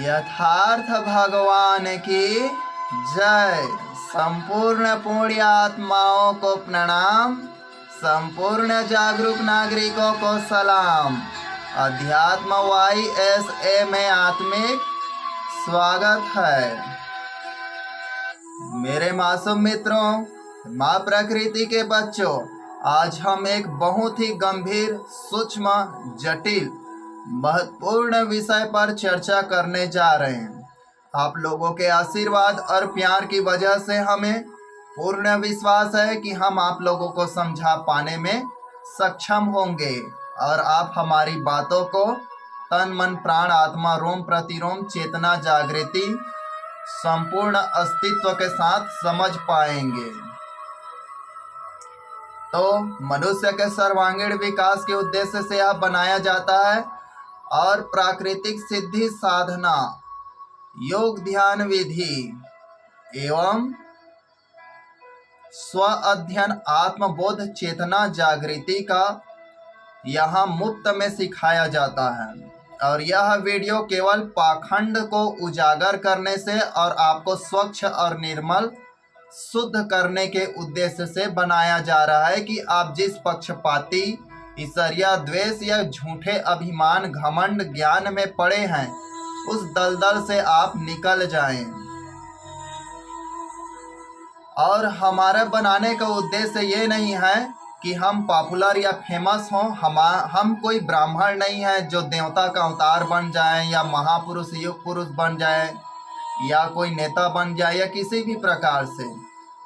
यथार्थ भगवान की जय। संपूर्ण पुण्य आत्माओं को प्रणाम, संपूर्ण जागरूक नागरिकों को सलाम। अध्यात्म YSA में आत्मिक स्वागत है। मेरे मासूम मित्रों, माँ प्रकृति के बच्चों, आज हम एक बहुत ही गंभीर, सूक्ष्म, जटिल, महत्वपूर्ण विषय पर चर्चा करने जा रहे हैं। आप लोगों के आशीर्वाद और प्यार की वजह से हमें पूर्ण विश्वास है कि हम आप लोगों को समझा पाने में सक्षम होंगे और आप हमारी बातों को तन मन प्राण आत्मा रोम प्रतिरोम चेतना जागृति संपूर्ण अस्तित्व के साथ समझ पाएंगे। तो मनुष्य के सर्वांगीण विकास के उद्देश्य से यह बनाया जाता है और प्राकृतिक सिद्धि साधना, योग ध्यान विधि एवं स्व अध्ययन आत्मबोध चेतना जागृति का यहाँ मुफ्त में सिखाया जाता है। और यह वीडियो केवल पाखंड को उजागर करने से और आपको स्वच्छ और निर्मल शुद्ध करने के उद्देश्य से बनाया जा रहा है कि आप जिस पक्षपाती, ईर्ष्या, द्वेष या झूठे अभिमान, घमंड, ज्ञान में पड़े हैं, उस दलदल से आप निकल जाएं। और हमारा बनाने का उद्देश्य ये नहीं है कि हम पॉपुलर या फेमस हों। हम कोई ब्राह्मण नहीं है जो देवता का अवतार बन जाए या महापुरुष युग पुरुष बन जाए या कोई नेता बन जाए या किसी भी प्रकार से।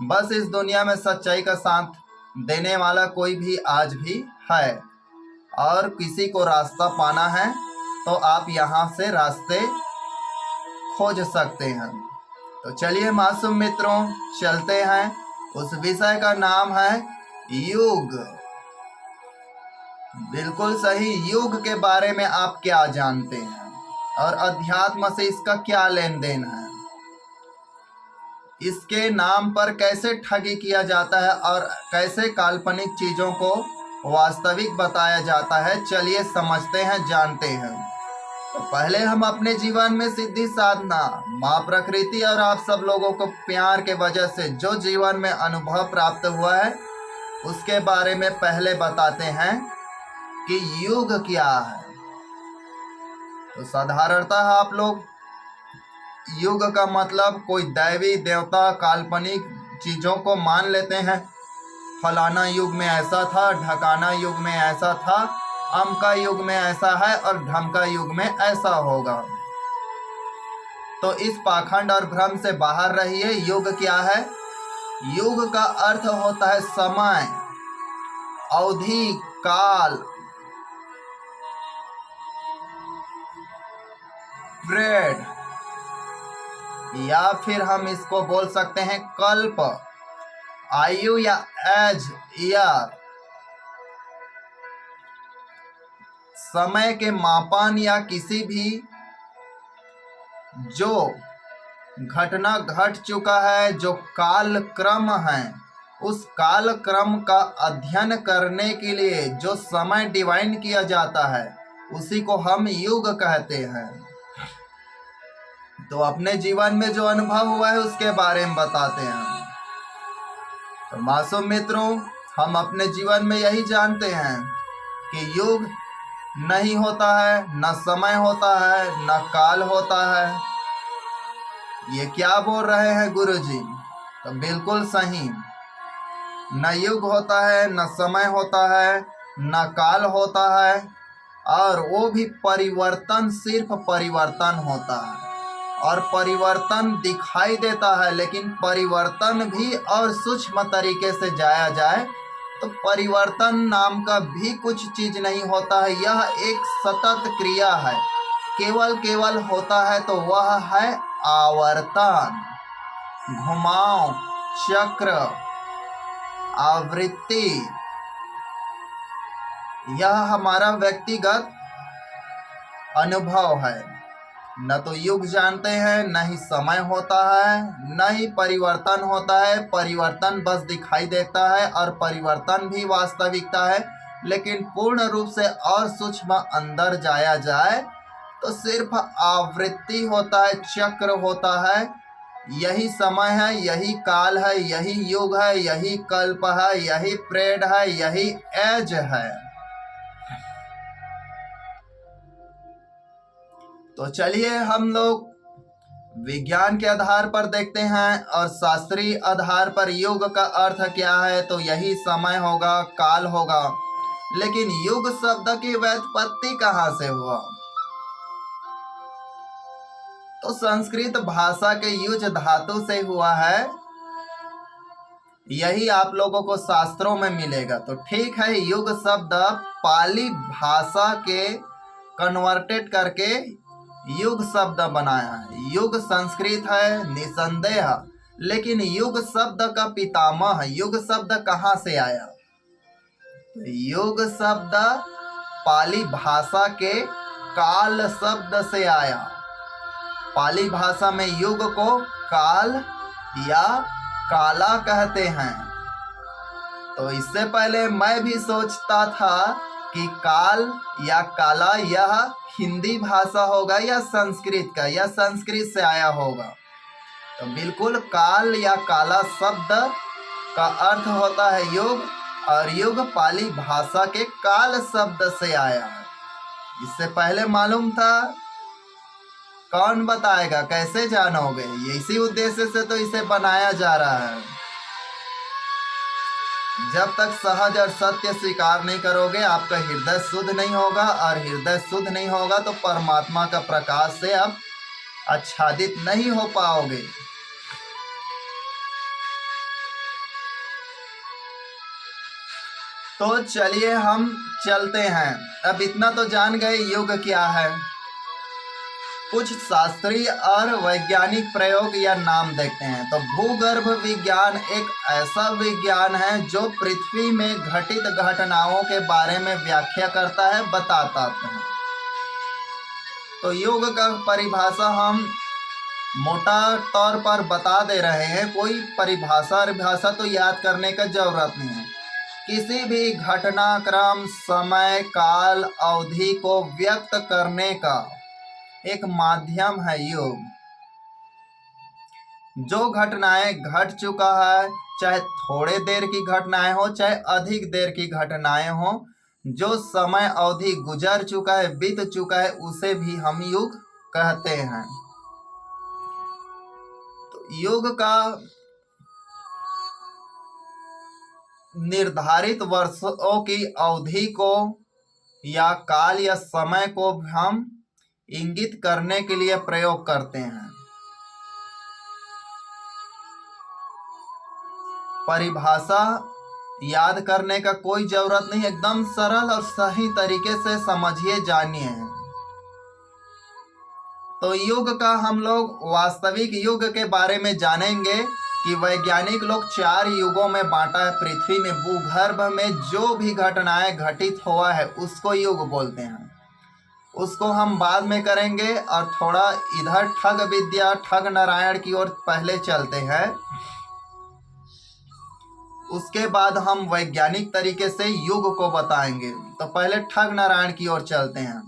बस इस दुनिया में सच्चाई का साथ देने वाला कोई भी आज भी है और किसी को रास्ता पाना है तो आप यहाँ से रास्ते खोज सकते हैं। तो चलिए मासूम मित्रों, चलते हैं। उस विषय का नाम है युग। बिल्कुल सही। युग के बारे में आप क्या जानते हैं और अध्यात्म से इसका क्या लेन देन है? इसके नाम पर कैसे ठगी किया जाता है और कैसे काल्पनिक चीजों को वास्तविक बताया जाता है, चलिए समझते हैं, जानते हैं। तो पहले हम अपने जीवन में सिद्धि साधना, माँ प्रकृति और आप सब लोगों को प्यार के वजह से जो जीवन में अनुभव प्राप्त हुआ है उसके बारे में पहले बताते हैं कि युग क्या है। तो साधारणतः आप लोग युग का मतलब कोई दैवी देवता काल्पनिक चीजों को मान लेते हैं। फलाना युग में ऐसा था, ढकाना युग में ऐसा था, अमका युग में ऐसा है और ढमका युग में ऐसा होगा। तो इस पाखंड और भ्रम से बाहर रहिए। युग क्या है? युग का अर्थ होता है समय, अवधि, काल, पीरियड, या फिर हम इसको बोल सकते हैं कल्प, आयु या एज, ईयर। समय के मापन या किसी भी जो घटना घट चुका है, जो काल क्रम है, उस काल क्रम का अध्ययन करने के लिए जो समय डिवाइन किया जाता है उसी को हम युग कहते हैं। तो अपने जीवन में जो अनुभव हुआ है उसके बारे में बताते हैं। तो मासूम मित्रों, हम अपने जीवन में यही जानते हैं कि युग नहीं होता है, न समय होता है, न काल होता है। ये क्या बोल रहे हैं गुरुजी? तो बिल्कुल सही। न युग होता है, न समय होता है, न काल होता है, और वो भी परिवर्तन, सिर्फ परिवर्तन होता है। और परिवर्तन दिखाई देता है, लेकिन परिवर्तन भी और सूक्ष्म तरीके से जाया जाए तो परिवर्तन नाम का भी कुछ चीज नहीं होता है। यह एक सतत क्रिया है। केवल होता है तो वह है आवर्तन, घुमाव, चक्र, आवृत्ति। यह हमारा व्यक्तिगत अनुभव है। न तो युग जानते हैं, न ही समय होता है, न ही परिवर्तन होता है। परिवर्तन बस दिखाई देता है और परिवर्तन भी वास्तविकता है। लेकिन पूर्ण रूप से और सूक्ष्म अंदर जाया जाए तो सिर्फ आवृत्ति होता है, चक्र होता है। यही समय है, यही काल है, यही युग है, यही कल्प है, यही पीरियड है, यही एज है। तो चलिए हम लोग विज्ञान के आधार पर देखते हैं और शास्त्रीय आधार पर युग का अर्थ क्या है। तो यही समय होगा, काल होगा। लेकिन युग शब्द की व्युत्पत्ति कहाँ से हुआ? तो संस्कृत भाषा के युज धातु से हुआ है। यही आप लोगों को शास्त्रों में मिलेगा। तो ठीक है, युग शब्द पाली भाषा के कन्वर्टेड करके युग शब्द बनाया है। युग संस्कृत है निसंदेह, लेकिन युग शब्द का पितामह युग शब्द कहाँ से आया? युग शब्द पाली भाषा के काल शब्द से आया। पाली भाषा में युग को काल या काला कहते हैं। तो इससे पहले मैं भी सोचता था कि काल या काला यह हिंदी भाषा होगा या संस्कृत का, या संस्कृत से आया होगा। तो बिल्कुल काल या काला शब्द का अर्थ होता है युग, और युग पाली भाषा के काल शब्द से आया है। इससे पहले मालूम था? कौन बताएगा? कैसे जानोगे? इसी उद्देश्य से तो इसे बनाया जा रहा है। जब तक सहज और सत्य स्वीकार नहीं करोगे, आपका हृदय शुद्ध नहीं होगा, और हृदय शुद्ध नहीं होगा तो परमात्मा का प्रकाश से आप आच्छादित नहीं हो पाओगे। तो चलिए हम चलते हैं। अब इतना तो जान गए युग क्या है। कुछ शास्त्रीय और वैज्ञानिक प्रयोग या नाम देखते हैं। तो भूगर्भ विज्ञान एक ऐसा विज्ञान है जो पृथ्वी में घटित घटनाओं के बारे में व्याख्या करता है, बताता है। तो युग का परिभाषा हम मोटा तौर पर बता दे रहे हैं। कोई परिभाषा तो याद करने का जरूरत नहीं है। किसी भी घटनाक्रम, समय, काल, अवधि को व्यक्त करने का एक माध्यम है युग। जो घटनाएं घट चुका है, चाहे थोड़े देर की घटनाएं हो, चाहे अधिक देर की घटनाएं हो, जो समय अवधि गुजर चुका है, बीत चुका है, उसे भी हम युग कहते हैं। तो युग का निर्धारित वर्षों की अवधि को या काल या समय को हम इंगित करने के लिए प्रयोग करते हैं। परिभाषा याद करने का कोई जरूरत नहीं, एकदम सरल और सही तरीके से समझिए, जानिए। तो युग का हम लोग वास्तविक युग के बारे में जानेंगे कि वैज्ञानिक लोग 4 युगों में बांटा है। पृथ्वी में भूगर्भ में जो भी घटनाएं घटित हुआ है उसको युग बोलते हैं। उसको हम बाद में करेंगे। और थोड़ा इधर ठग विद्या, ठग नारायण की ओर पहले चलते हैं, उसके बाद हम वैज्ञानिक तरीके से युग को बताएंगे। तो पहले ठग नारायण की ओर चलते हैं।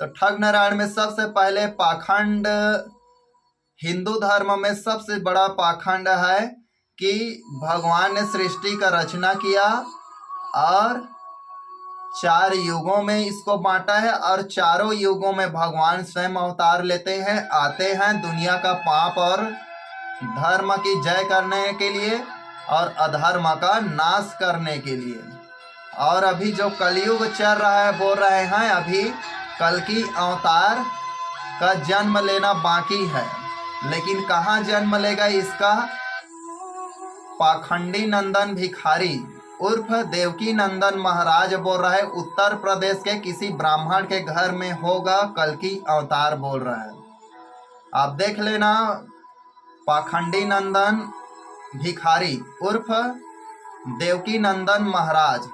तो ठग नारायण में सबसे पहले पाखंड, हिंदू धर्म में सबसे बड़ा पाखंड है कि भगवान ने सृष्टि का रचना किया और 4 युगों में इसको बांटा है, और चारों युगों में भगवान स्वयं अवतार लेते हैं, आते हैं दुनिया का पाप और धर्म की जय करने के लिए और अधर्म का नाश करने के लिए। और अभी जो कलयुग चल रहा है, बोल रहे हैं अभी कल्कि अवतार का जन्म लेना बाकी है। लेकिन कहाँ जन्म लेगा इसका? पाखंडी नंदन भिखारी उर्फ देवकी नंदन महाराज बोल रहा है, उत्तर प्रदेश के किसी ब्राह्मण के घर में होगा कल्कि अवतार, बोल रहा है। आप देख लेना, पाखंडी नंदन भिखारी उर्फ देवकी नंदन महाराज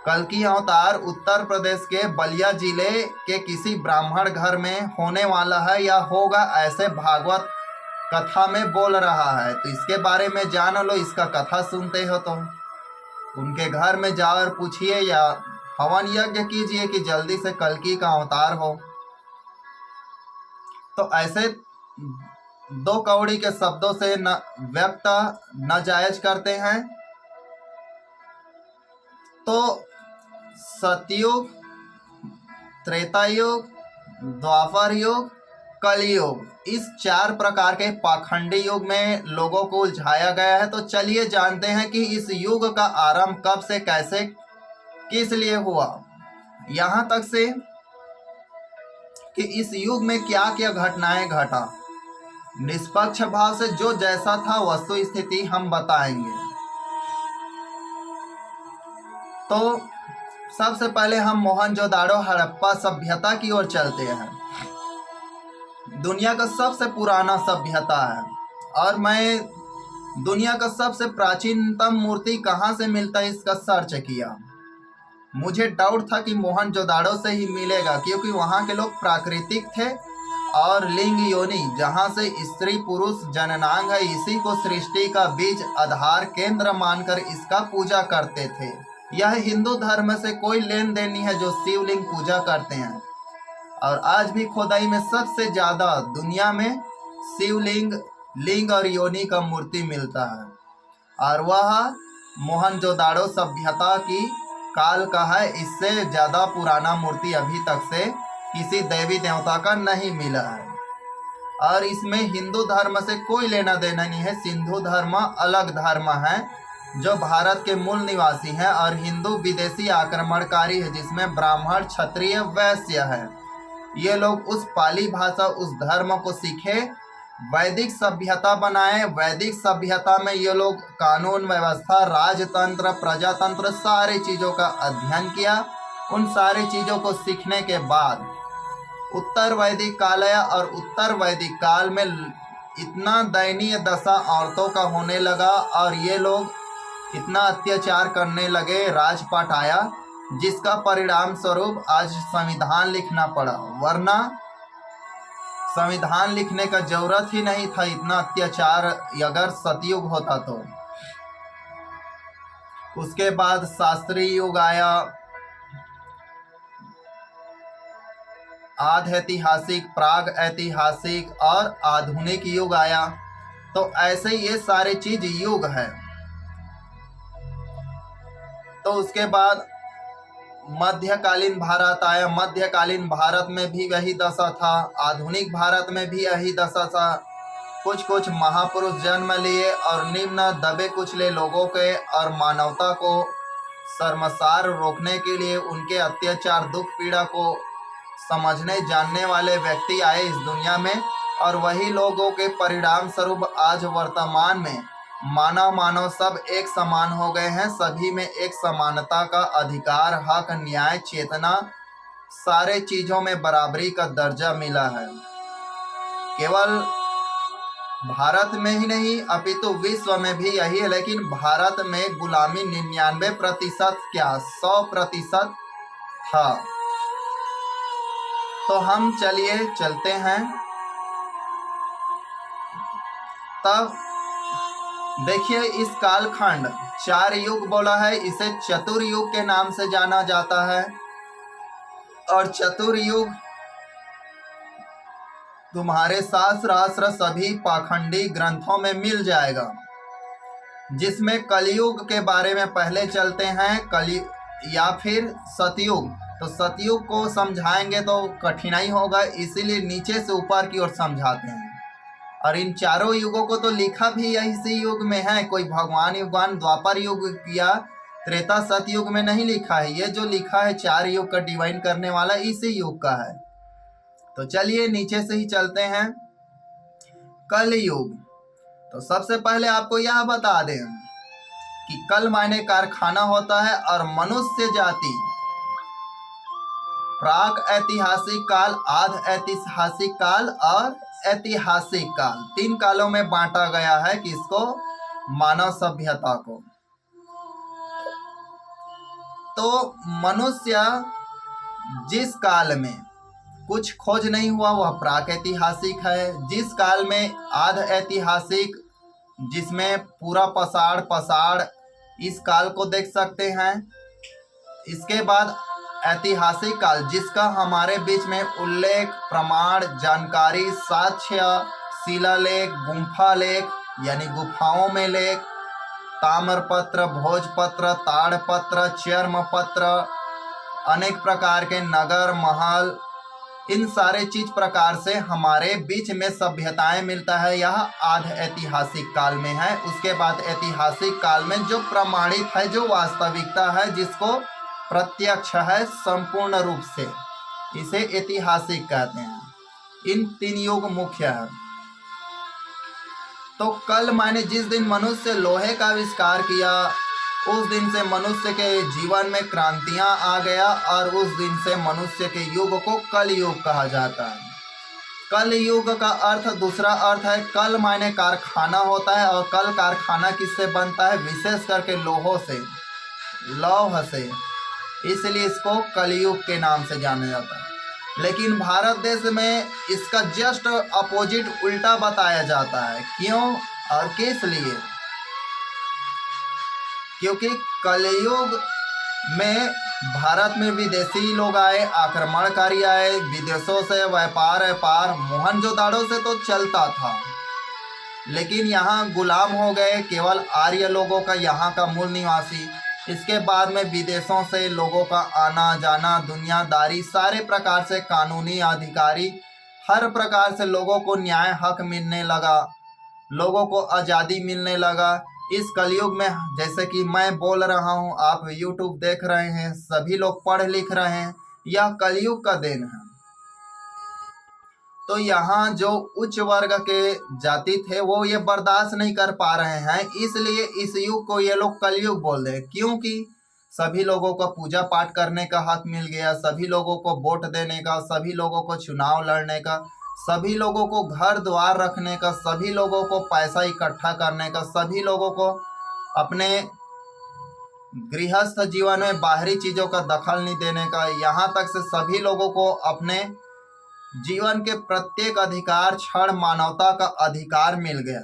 कल्कि अवतार उत्तर प्रदेश के बलिया जिले के किसी ब्राह्मण घर में होने वाला है या होगा, ऐसे भागवत कथा में बोल रहा है। तो इसके बारे में जान लो, इसका कथा सुनते हो तो उनके घर में जाओ और पूछिए या हवन यज्ञ कीजिए कि जल्दी से कल्कि का अवतार हो। तो ऐसे दो कौड़ी के शब्दों से न व्यक्त न जायज करते हैं। तो सतयुग, त्रेता युग, द्वापर युग, कलयुग, इस 4 प्रकार के पाखंडी युग में लोगों को उलझाया गया है। तो चलिए जानते हैं कि इस युग का आरंभ कब से, कैसे, किस लिए हुआ, यहाँ तक से कि इस युग में क्या क्या घटनाएं घटा। निष्पक्ष भाव से जो जैसा था वस्तु स्थिति हम बताएंगे। तो सबसे पहले हम मोहनजोदाड़ो हड़प्पा सभ्यता की ओर चलते हैं। दुनिया का सबसे पुराना सभ्यता है और मैं दुनिया का सबसे प्राचीनतम मूर्ति कहाँ से मिलता है इसका सर्च किया। मुझे डाउट था कि मोहनजोदाड़ो से ही मिलेगा, क्योंकि वहाँ के लोग प्राकृतिक थे और लिंग योनि, जहाँ से स्त्री पुरुष जननांग है, इसी को सृष्टि का बीज आधार केंद्र मानकर इसका पूजा करते थे। यह हिंदू धर्म से कोई लेन देन नहीं है जो शिवलिंग पूजा करते हैं। और आज भी खोदाई में सबसे ज्यादा दुनिया में शिवलिंग, लिंग और योनि का मूर्ति मिलता है, और वह मोहनजोदाड़ो सभ्यता की काल का है। इससे ज्यादा पुराना मूर्ति अभी तक से किसी देवी देवता का नहीं मिला है। और इसमें हिंदू धर्म से कोई लेना देना नहीं है। सिंधु धर्म अलग धर्म है जो भारत के मूल निवासी हैं, और हिंदू विदेशी आक्रमणकारी है जिसमें ब्राह्मण, क्षत्रिय, वैश्य है। ये लोग उस पाली भाषा, उस धर्म को सीखे, वैदिक सभ्यता बनाए। वैदिक सभ्यता में ये लोग कानून व्यवस्था, राजतंत्र, प्रजातंत्र, सारी चीज़ों का अध्ययन किया। उन सारी चीज़ों को सीखने के बाद उत्तर वैदिक काल आया, और उत्तर वैदिक काल में इतना दयनीय दशा औरतों का होने लगा और ये लोग इतना अत्याचार करने लगे, राजपाट आया, जिसका परिणाम स्वरूप आज संविधान लिखना पड़ा। वरना संविधान लिखने का जरूरत ही नहीं था, इतना अत्याचार अगर सतयुग होता तो। उसके बाद शास्त्रीय युग आया, आध ऐतिहासिक, प्राग ऐतिहासिक और आधुनिक युग आया। तो ऐसे ये सारे चीज युग है। तो उसके बाद मध्यकालीन भारत आया। मध्यकालीन भारत में भी वही दशा था, आधुनिक भारत में भी यही दशा था। कुछ कुछ महापुरुष जन्म लिए और निम्न दबे कुचले लोगों के और मानवता को शर्मसार रोकने के लिए उनके अत्याचार, दुख, पीड़ा को समझने जानने वाले व्यक्ति आए इस दुनिया में, और वही लोगों के परिणाम स्वरूप आज वर्तमान में मानव सब एक समान हो गए हैं। सभी में एक समानता का अधिकार, हक, न्याय, चेतना, सारे चीजों में बराबरी का दर्जा मिला है। केवल भारत में ही नहीं अपितु विश्व में भी यही है। लेकिन भारत में गुलामी 99% क्या 100% था। तो हम चलिए चलते हैं। तब देखिए इस कालखंड 4 युग बोला है, इसे चतुर्युग के नाम से जाना जाता है। और चतुर्युग तुम्हारे शास्त्र सभी पाखंडी ग्रंथों में मिल जाएगा। जिसमें कलयुग के बारे में पहले चलते हैं, या फिर सतयुग। तो सतयुग को समझाएंगे तो कठिनाई होगा, इसीलिए नीचे से ऊपर की ओर समझाते हैं। और इन चारों युगों को तो लिखा भी इसी युग में है। कोई भगवान युगवान द्वापर युग या त्रेता सतयुग में नहीं लिखा है। ये जो लिखा है 4 युग का डिवाइन करने वाला इसी युग का है। तो चलिए नीचे से ही चलते हैं। कलयुग। तो सबसे पहले आपको यह बता दें कि कल मायने कारखाना होता है, और मनुष्य जाति प्राक ऐतिहासिक काल, आध ऐतिहासिक काल और ऐतिहासिक काल, 3 कालों में बांटा गया है किसको? मानव सभ्यता को। तो मनुष्य जिस काल में कुछ खोज नहीं हुआ वह प्राक ऐतिहासिक है। जिस काल में आध ऐतिहासिक, जिसमें पूरा पसाड़ इस काल को देख सकते हैं। इसके बाद ऐतिहासिक काल जिसका हमारे बीच में उल्लेख, प्रमाण, जानकारी, साक्ष्य, शिलालेख, गुम्फा लेख यानी गुफाओं में लेख, ताम्रपत्र, भोजपत्र, ताड़पत्र, चर्मपत्र, अनेक प्रकार के नगर, महल, इन सारे चीज प्रकार से हमारे बीच में सभ्यताएं मिलता है। यह आध ऐतिहासिक काल में है। उसके बाद ऐतिहासिक काल में जो प्रमाणित है, जो वास्तविकता है, जिसको प्रत्यक्ष है संपूर्ण रूप से, इसे ऐतिहासिक कहते हैं। इन 3 युग मुख्य है। तो कल माने जिस दिन मनुष्य लोहे का आविष्कार किया, उस दिन से मनुष्य के जीवन में क्रांतियां आ गया और उस दिन से मनुष्य के युग को कल युग कहा जाता है। कल युग का अर्थ, दूसरा अर्थ है कल माने कारखाना होता है, और कल कारखाना किससे बनता है? विशेष करके लोहों से, लौह से, इसलिए इसको कलयुग के नाम से जाना जाता है। लेकिन भारत देश में इसका जस्ट अपोजिट, उल्टा बताया जाता है। क्यों और किस लिए? क्योंकि कलयुग में भारत में विदेशी लोग आए, आक्रमणकारी आए, विदेशों से व्यापार मोहनजोदाड़ो से तो चलता था, लेकिन यहाँ गुलाम हो गए केवल आर्य लोगों का, यहाँ का मूल निवासी। इसके बाद में विदेशों से लोगों का आना जाना, दुनियादारी, सारे प्रकार से कानूनी अधिकारी, हर प्रकार से लोगों को न्याय हक मिलने लगा, लोगों को आज़ादी मिलने लगा। इस कलयुग में जैसे कि मैं बोल रहा हूँ, आप YouTube देख रहे हैं, सभी लोग पढ़ लिख रहे हैं, यह कलयुग का देन है। तो यहाँ जो उच्च वर्ग के जाति थे वो ये बर्दाश्त नहीं कर पा रहे हैं, इसलिए इस युग को ये लोग कलयुग बोल रहे हैं। क्योंकि सभी लोगों को पूजा पाठ करने का हक मिल गया, सभी लोगों को वोट देने का, सभी लोगों को चुनाव लड़ने का, सभी लोगों को घर द्वार रखने का, सभी लोगों को पैसा इकट्ठा करने का, सभी लोगों को अपने गृहस्थ जीवन में बाहरी चीज़ों का दखल नहीं देने का, यहाँ तक से सभी लोगों को अपने जीवन के प्रत्येक अधिकार, क्षण मानवता का अधिकार मिल गया।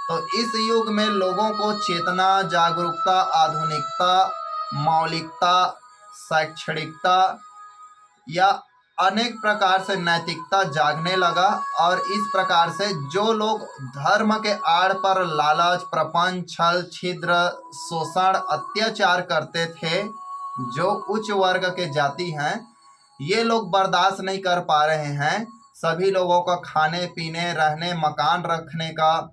तो इस युग में लोगों को चेतना, जागरूकता, आधुनिकता, मौलिकता, शैक्षणिकता या अनेक प्रकार से नैतिकता जागने लगा। और इस प्रकार से जो लोग धर्म के आड़ पर लालच, प्रपंच, छल, छिद्र, शोषण, अत्याचार करते थे, जो उच्च वर्ग के जाति हैं, ये लोग बर्दाश्त नहीं कर पा रहे हैं। सभी लोगों का खाने पीने, रहने, मकान रखने का,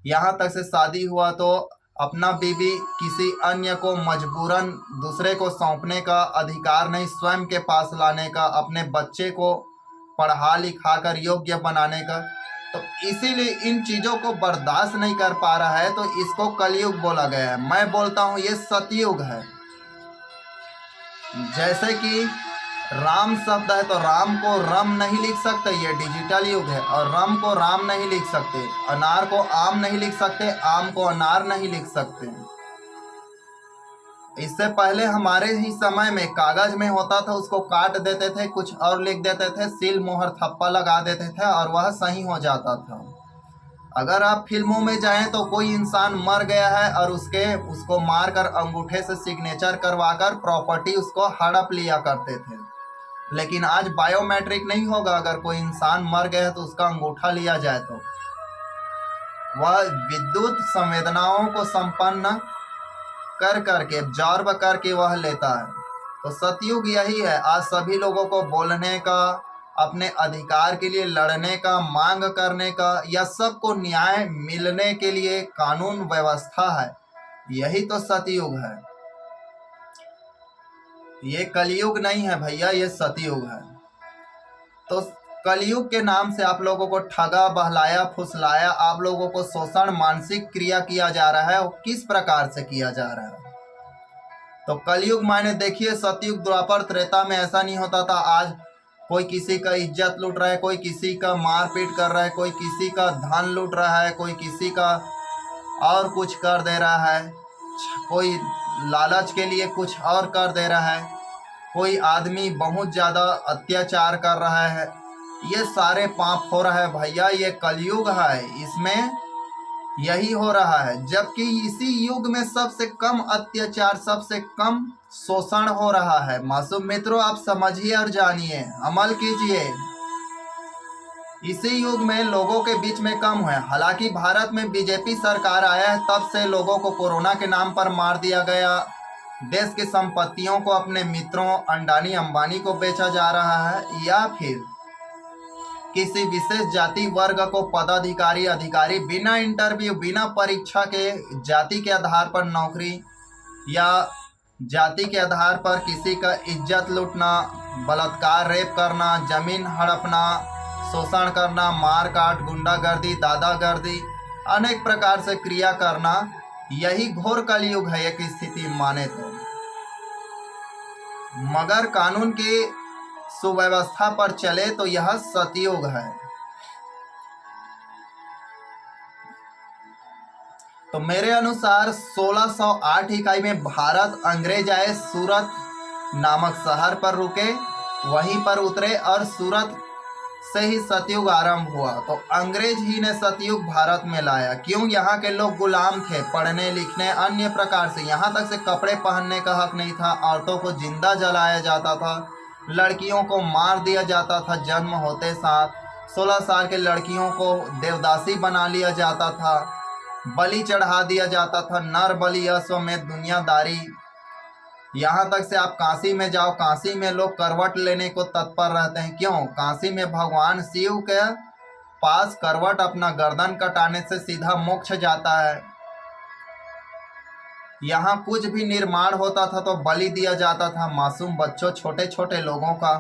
यहाँ तक से शादी हुआ तो अपना बीवी किसी अन्य को मजबूरन दूसरे को सौंपने का अधिकार नहीं, स्वयं के पास लाने का, अपने बच्चे को पढ़ा लिखा कर योग्य बनाने का। तो इसीलिए इन चीज़ों को बर्दाश्त नहीं कर पा रहा है, तो इसको कलयुग बोला गया है। मैं बोलता हूँ ये सतयुग है। जैसे कि राम शब्द है, तो राम को रम नहीं लिख सकते, ये डिजिटल युग है। और रम को राम नहीं लिख सकते, अनार को आम नहीं लिख सकते, आम को अनार नहीं लिख सकते। इससे पहले हमारे ही समय में कागज में होता था, उसको काट देते थे, कुछ और लिख देते थे, सील मोहर थप्पा लगा देते थे और वह सही हो जाता था। अगर आप फिल्मों में जाएं तो कोई इंसान मर गया है और उसको मारकर अंगूठे से सिग्नेचर करवाकर प्रॉपर्टी उसको हड़प लिया करते थे। लेकिन आज बायोमेट्रिक नहीं होगा, अगर कोई इंसान मर गया है तो उसका अंगूठा लिया जाए तो वह विद्युत संवेदनाओं को संपन्न कर करके, ऑब्जर्व करके वह लेता है। तो सतयुग यही है। आज सभी लोगों को बोलने का, अपने अधिकार के लिए लड़ने का, मांग करने का, या सबको न्याय मिलने के लिए कानून व्यवस्था है, यही तो सतयुग है। ये कलयुग नहीं है भैया, ये सतयुग है। तो कलयुग के नाम से आप लोगों को ठगा, बहलाया, फुसलाया, आप लोगों को शोषण, मानसिक क्रिया किया जा रहा है। और किस प्रकार से किया जा रहा है? तो कलयुग माने देखिए, सतयुग, द्वापर, त्रेता में ऐसा नहीं होता था। आज कोई किसी का इज्जत लूट रहा है, कोई किसी का मारपीट कर रहा है, कोई किसी का धन लूट रहा है, कोई किसी का और कुछ कर दे रहा है, कोई लालच के लिए कुछ और कर दे रहा है, कोई आदमी बहुत ज़्यादा अत्याचार कर रहा है। ये सारे पाप हो रहा है भैया, ये कलयुग है। इसमें यही हो रहा है, जबकि इसी युग में सबसे कम अत्याचार, सबसे कम शोषण हो रहा है। मासूम मित्रों, आप समझिए और जानिए, अमल कीजिए। इसी युग में लोगों के बीच में कम है। हालांकि भारत में बीजेपी सरकार आया है, तब से लोगों को कोरोना के नाम पर मार दिया गया। देश की संपत्तियों को अपने मित्रों अंडानी अंबानी को बेचा जा रहा है, या फिर किसी विशेष जाति वर्ग को पदाधिकारी अधिकारी बिना इंटरव्यू बिना परीक्षा के जाति के आधार पर नौकरी या जाति के आधार पर किसी का इज्जत लूटना, बलात्कार, रेप करना, जमीन हड़पना, शोषण करना, मारकाट, गुंडागर्दी, दादागर्दी, अनेक प्रकार से क्रिया करना, यही घोर कलयुग है एक स्थिति माने तो। मगर कानून की सुव्यवस्था पर चले तो यह सतयुग है। तो मेरे अनुसार 1608 इकाई में भारत अंग्रेज आए, सूरत नामक शहर पर रुके, वहीं पर उतरे और सूरत से ही सतयुग आरंभ हुआ। तो अंग्रेज ही ने सतयुग भारत में लाया। क्यों? यहाँ के लोग गुलाम थे, पढ़ने लिखने अन्य प्रकार से, यहाँ तक से कपड़े पहनने का हक नहीं था, औरतों को जिंदा जलाया जाता था, लड़कियों को मार दिया जाता था जन्म होते साथ, 16 साल के लड़कियों को देवदासी बना लिया जाता था, बलि चढ़ा दिया जाता था, नर बलि अश्वमेध दुनियादारी। यहाँ तक से आप काशी में जाओ, काशी में लोग करवट लेने को तत्पर रहते हैं। क्यों? काशी में भगवान शिव के पास करवट अपना गर्दन कटाने से सीधा मोक्ष जाता है। यहाँ कुछ भी निर्माण होता था तो बलि दिया जाता था, मासूम बच्चों, छोटे छोटे लोगों का।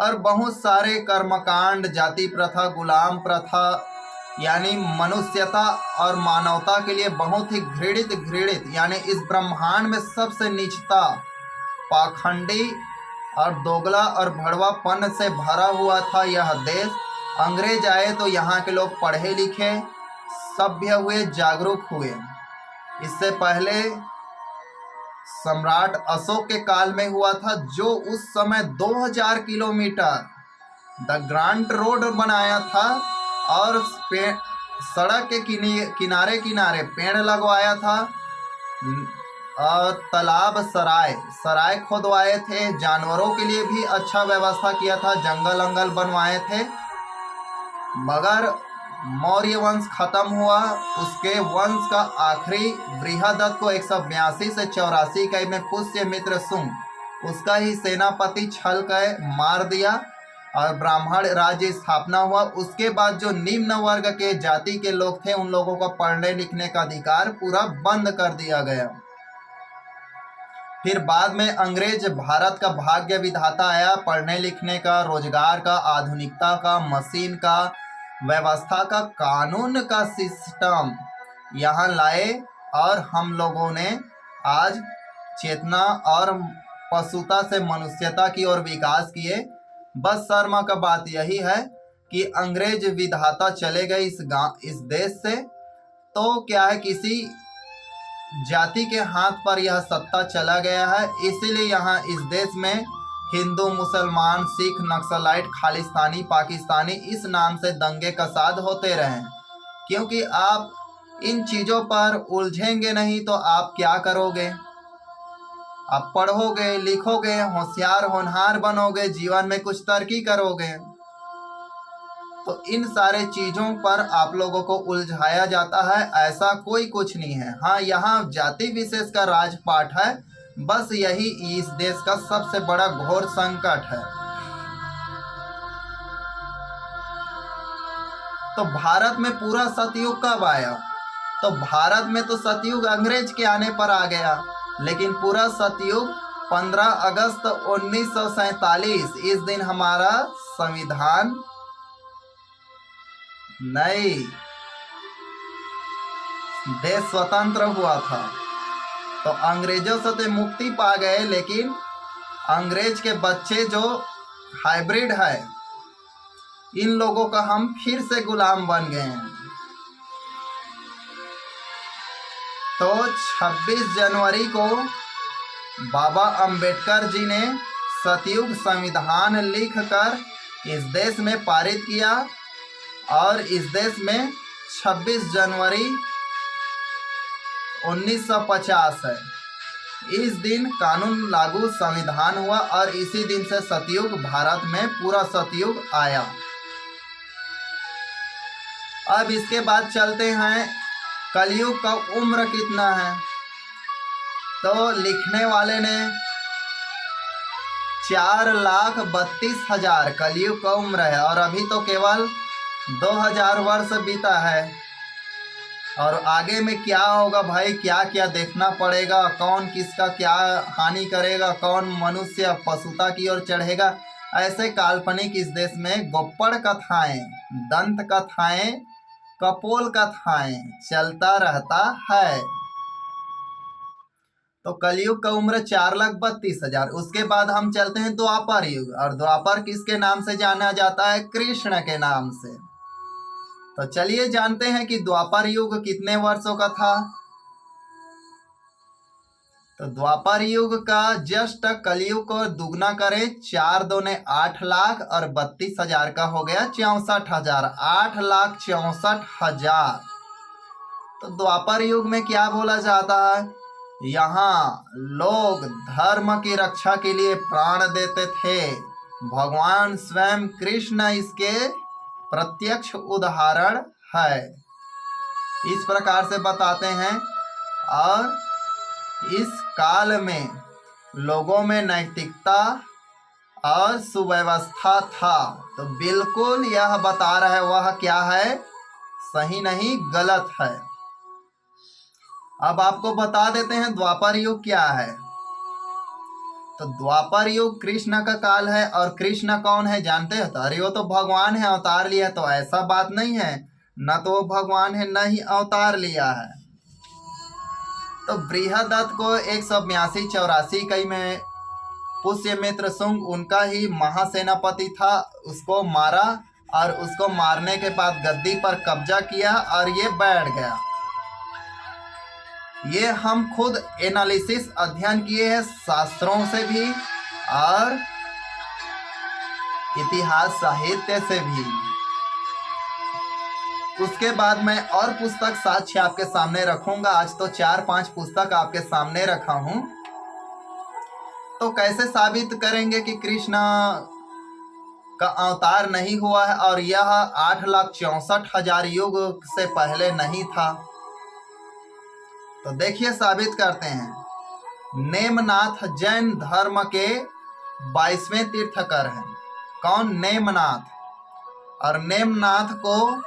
और बहुत सारे कर्मकांड, जाति प्रथा, गुलाम प्रथा, यानी मनुष्यता और मानवता के लिए बहुत ही घृणित यानी इस ब्रह्मांड में सबसे नीचता, पाखंडी और दोगला और भड़वापन से भरा हुआ था यह देश। अंग्रेज आए तो यहाँ के लोग पढ़े लिखे, सभ्य हुए, जागरूक हुए। इससे पहले सम्राट अशोक के काल में हुआ था, जो उस समय 2000 किलोमीटर द ग्रांट रोड बनाया था और सड़क के किनारे किनारे पेड़ लगवाया था, और तालाब सराय खोदवाए थे, जानवरों के लिए भी अच्छा व्यवस्था किया था, जंगल अंगल बनवाए थे। मगर मौर्य वंश खत्म हुआ, उसके वंश का आखिरी बृहदत्त को 182 से 84 ईस्वी में पुष्यमित्र शुंग, उसका ही सेनापति छल कर मार दिया और ब्राह्मण राज्य स्थापना हुआ। उसके बाद जो निम्न वर्ग के जाति के लोग थे, उन लोगों का पढ़ने लिखने का अधिकार पूरा बंद कर दिया गया। फिर बाद में अंग्रेज भारत का भाग्य विधाता आया, पढ़ने लिखने का, रोजगार का, आधुनिकता का, मशीन का, व्यवस्था का, कानून का सिस्टम यहाँ लाए और हम लोगों ने आज चेतना और पशुता से मनुष्यता की ओर विकास किए। बस शर्मा का बात यही है कि अंग्रेज विधाता चले गए इस देश से, तो क्या है, किसी जाति के हाथ पर यह सत्ता चला गया है। इसीलिए यहाँ इस देश में हिंदू, मुसलमान, सिख, नक्सलाइट, खालिस्तानी, पाकिस्तानी इस नाम से दंगे कसाद होते रहे। क्योंकि आप इन चीज़ों पर उलझेंगे नहीं तो आप क्या करोगे? आप पढ़ोगे, लिखोगे, होशियार होनहार बनोगे, जीवन में कुछ तरक्की करोगे। तो इन सारे चीज़ों पर आप लोगों को उलझाया जाता है, ऐसा कोई कुछ नहीं है। हाँ, यहाँ जाति विशेष का राजपाट है, बस यही इस देश का सबसे बड़ा घोर संकट है। तो भारत में पूरा सतयुग कब आया? तो भारत में तो सतयुग अंग्रेज के आने पर आ गया, लेकिन पूरा सतयुग 15 अगस्त 1947 इस दिन हमारा संविधान नहीं, देश स्वतंत्र हुआ था। तो अंग्रेजों से तो मुक्ति पा गए, लेकिन अंग्रेज के बच्चे जो हाइब्रिड है, इन लोगों का हम फिर से गुलाम बन गए हैं। तो 26 जनवरी को बाबा अंबेडकर जी ने सतयुग संविधान लिखकर इस देश में पारित किया और इस देश में 26 जनवरी 1950 है। इस दिन कानून लागू संविधान हुआ और इसी दिन से सतयुग भारत में पूरा सतयुग आया। अब इसके बाद चलते हैं कलयुग का उम्र कितना है। तो लिखने वाले ने 4,32,000 कलयुग का उम्र है और अभी तो केवल 2000 वर्ष बीता है। और आगे में क्या होगा भाई, क्या क्या देखना पड़ेगा, कौन किसका क्या हानि करेगा, कौन मनुष्य पशुता की ओर चढ़ेगा। ऐसे काल्पनिक इस देश में गोप्पड़ कथाएं, दंत कथाएं, कपोल कथाएं चलता रहता है। तो कलयुग का उम्र 4,32,000। उसके बाद हम चलते हैं द्वापर युग, और द्वापर किसके नाम से जाना जाता है? कृष्ण के नाम से। तो चलिए जानते हैं कि द्वापर युग कितने वर्षों का था। तो द्वापर युग का जस्ट कलयुग को दुगना करें, 4 दूने 8 लाख और 32,000 का हो गया 64,000, 8,64,000। तो द्वापर युग में क्या बोला जाता है? यहाँ लोग धर्म की रक्षा के लिए प्राण देते थे। भगवान स्वयं कृष्ण इसके प्रत्यक्ष उदाहरण है। इस प्रकार से बताते हैं। और इस काल में लोगों में नैतिकता और सुव्यवस्था था। तो बिल्कुल यह बता रहा है वह क्या है, सही नहीं गलत है। अब आपको बता देते हैं द्वापर युग क्या है। तो द्वापर युग कृष्ण का काल है। और कृष्ण कौन है जानते हो? तो अरे वो तो भगवान है, अवतार लिया। तो ऐसा बात नहीं है, न तो वो भगवान है न ही अवतार लिया है। तो बृहदत्त को 182-84 ईस्वी में पुष्यमित्र शुंग उनका ही महासेनापति था, उसको मारा और उसको मारने के बाद गद्दी पर कब्जा किया और ये बैठ गया। ये हम खुद एनालिसिस अध्ययन किए हैं शास्त्रों से भी और इतिहास साहित्य से भी। उसके बाद मैं और पुस्तक साक्ष्य आपके सामने रखूंगा। आज तो 4-5 पुस्तक आपके सामने रखा हूं। तो कैसे साबित करेंगे कि कृष्ण का अवतार नहीं हुआ है और यह 8,64,000 युग से पहले नहीं था? तो देखिए साबित करते हैं। नेमनाथ जैन धर्म के 22वें तीर्थकर हैं। कौन? नेमनाथ। और नेमनाथ को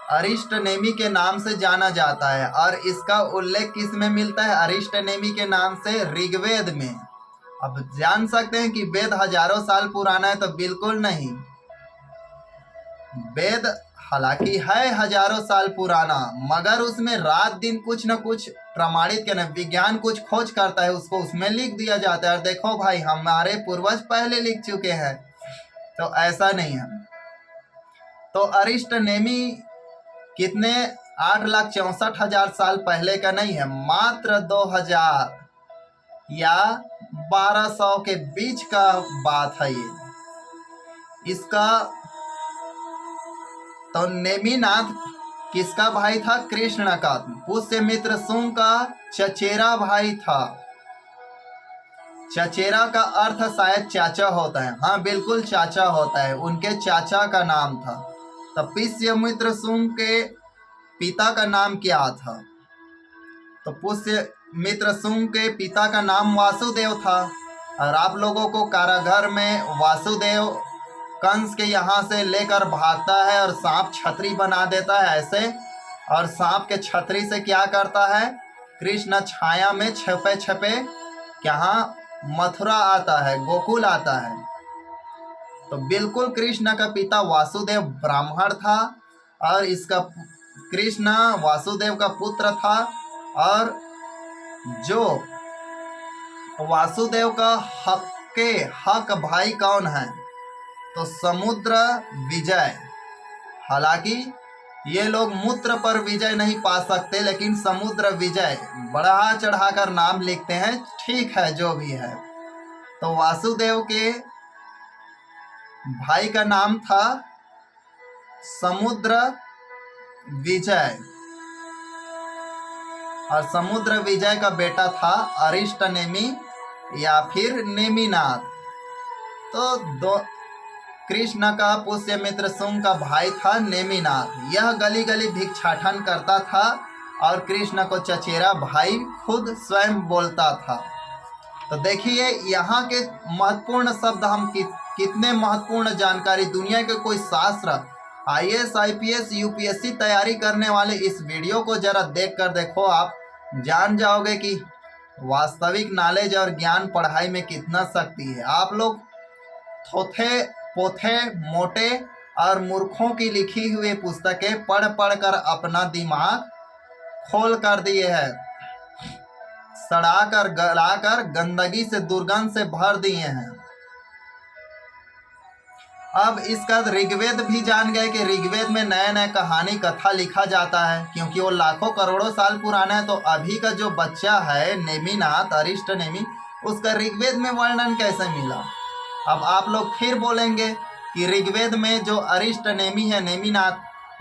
अरिष्टनेमी के नाम से जाना जाता है। और इसका उल्लेख किस में मिलता है? अरिष्टनेमी के नाम से ऋग्वेद में। अब जान सकते हैं कि वेद हजारों साल पुराना है, तो बिल्कुल नहीं। वेद हालांकि है हजारों साल पुराना, मगर उसमें रात दिन कुछ न कुछ प्रमाणित करना, विज्ञान कुछ खोज करता है, उसको उसमें लिख दिया जाता है। और देखो भाई, हमारे पूर्वज पहले लिख चुके हैं। तो ऐसा नहीं है। तो अरिष्टनेमी कितने 8,64,000 साल पहले का नहीं है, मात्र 2000 या 1200 के बीच का बात है ये इसका। तो नेमिनाथ किसका भाई था? कृष्ण का। पुष्यमित्र शुंग का चचेरा भाई था। चचेरा का अर्थ शायद चाचा होता है। हाँ बिल्कुल चाचा होता है, उनके चाचा का नाम था। तो पुष्यमित्र शुंग के पिता का नाम क्या था? तो पुष्यमित्र शुंग के पिता का नाम वासुदेव था। और आप लोगों को कारागार में वासुदेव कंस के यहाँ से लेकर भागता है और सांप छतरी बना देता है ऐसे। और सांप के छतरी से क्या करता है? कृष्ण छाया में छपे छपे यहाँ मथुरा आता है, गोकुल आता है। तो बिल्कुल कृष्ण का पिता वासुदेव ब्राह्मण था और इसका कृष्ण वासुदेव का पुत्र था। और जो वासुदेव का हक भाई कौन है? तो समुद्र विजय। हालांकि ये लोग मूत्र पर विजय नहीं पा सकते, लेकिन समुद्र विजय बढ़ा चढ़ाकर नाम लिखते हैं। ठीक है, जो भी है। तो वासुदेव के भाई का नाम था समुद्र विजय और समुद्र विजय का बेटा था अरिष्टनेमी या फिर नेमिनाथ। तो दो कृष्ण का पुष्यमित्र शुंग का भाई था नेमिनाथ। यह गली गली भिक्षाटन करता था और कृष्ण को चचेरा भाई खुद स्वयं बोलता था। तो देखिए यहाँ के महत्वपूर्ण शब्द हम कितने महत्वपूर्ण जानकारी, दुनिया के कोई शास्त्र आईएएस आईपीएस यूपीएससी तैयारी करने वाले इस वीडियो को जरा देख कर देखो, आप जान जाओगे कि वास्तविक नॉलेज और ज्ञान पढ़ाई में कितना शक्ति है। आप लोग थोथे पोथे मोटे और मूर्खों की लिखी हुई पुस्तकें पढ़ पढ़ कर अपना दिमाग खोल कर दिए हैं, सड़ा कर गला कर गंदगी से दुर्गंध से भर दिए हैं। अब इसका ऋग्वेद भी जान गए कि ऋग्वेद में नए नए कहानी कथा लिखा जाता है, क्योंकि वो लाखों करोड़ों साल पुराना है। तो अभी का जो बच्चा है नेमिनाथ अरिष्टनेमी, उसका ऋग्वेद में वर्णन कैसे मिला? अब आप लोग फिर बोलेंगे कि ऋग्वेद में जो अरिष्टनेमी है नेमिनाथ,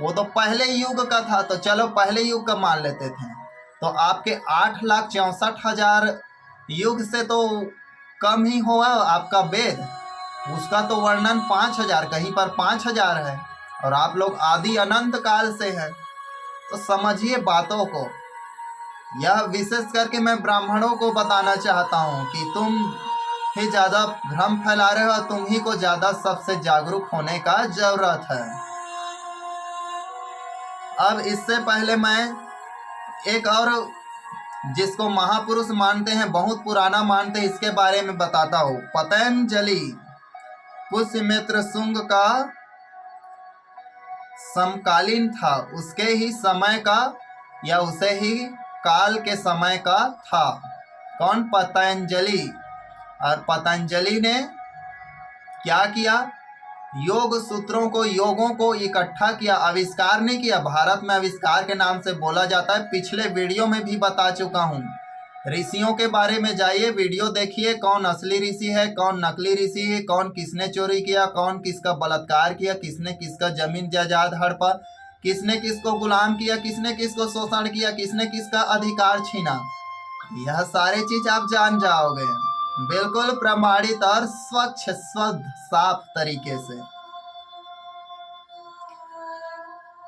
वो तो पहले युग का था। तो चलो पहले युग का मान लेते थे, तो आपके 8,64,000 युग से तो कम ही हुआ आपका वेद। उसका तो वर्णन 5,000, कहीं पर 5,000 है, और आप लोग आदि अनंत काल से हैं। तो समझिए बातों को। यह विशेष करके मैं ब्राह्मणों को बताना चाहता हूँ कि तुम ही ज़्यादा भ्रम फैला रहे हो, तुम ही को ज़्यादा सबसे जागरूक होने का जरूरत है। अब इससे पहले मैं एक और जिसको महापुरुष मानते हैं, बहुत पुराना मानते हैं, इसके बारे में बताता हूँ। पतंजलि पुष्यमित्र शुंग का समकालीन था, उसके ही समय का या उसे ही काल के समय का था। कौन? पतंजलि। और पतंजलि ने क्या किया? योग सूत्रों को, योगों को इकट्ठा किया, आविष्कार नहीं किया। भारत में आविष्कार के नाम से बोला जाता है, पिछले वीडियो में भी बता चुका हूँ। ऋषियों के बारे में जाइए, वीडियो देखिए, कौन असली ऋषि है, कौन नकली ऋषि है, कौन किसने चोरी किया, कौन किसका बलात्कार किया, किसने किसका जमीन जायदाद हड़पा, किसने किसको गुलाम किया, किसने किसको शोषण किया, किसने किसका अधिकार छीना। यह सारे चीज आप जान जाओगे बिल्कुल प्रमाणित और स्वच्छ शुद्ध साफ तरीके से।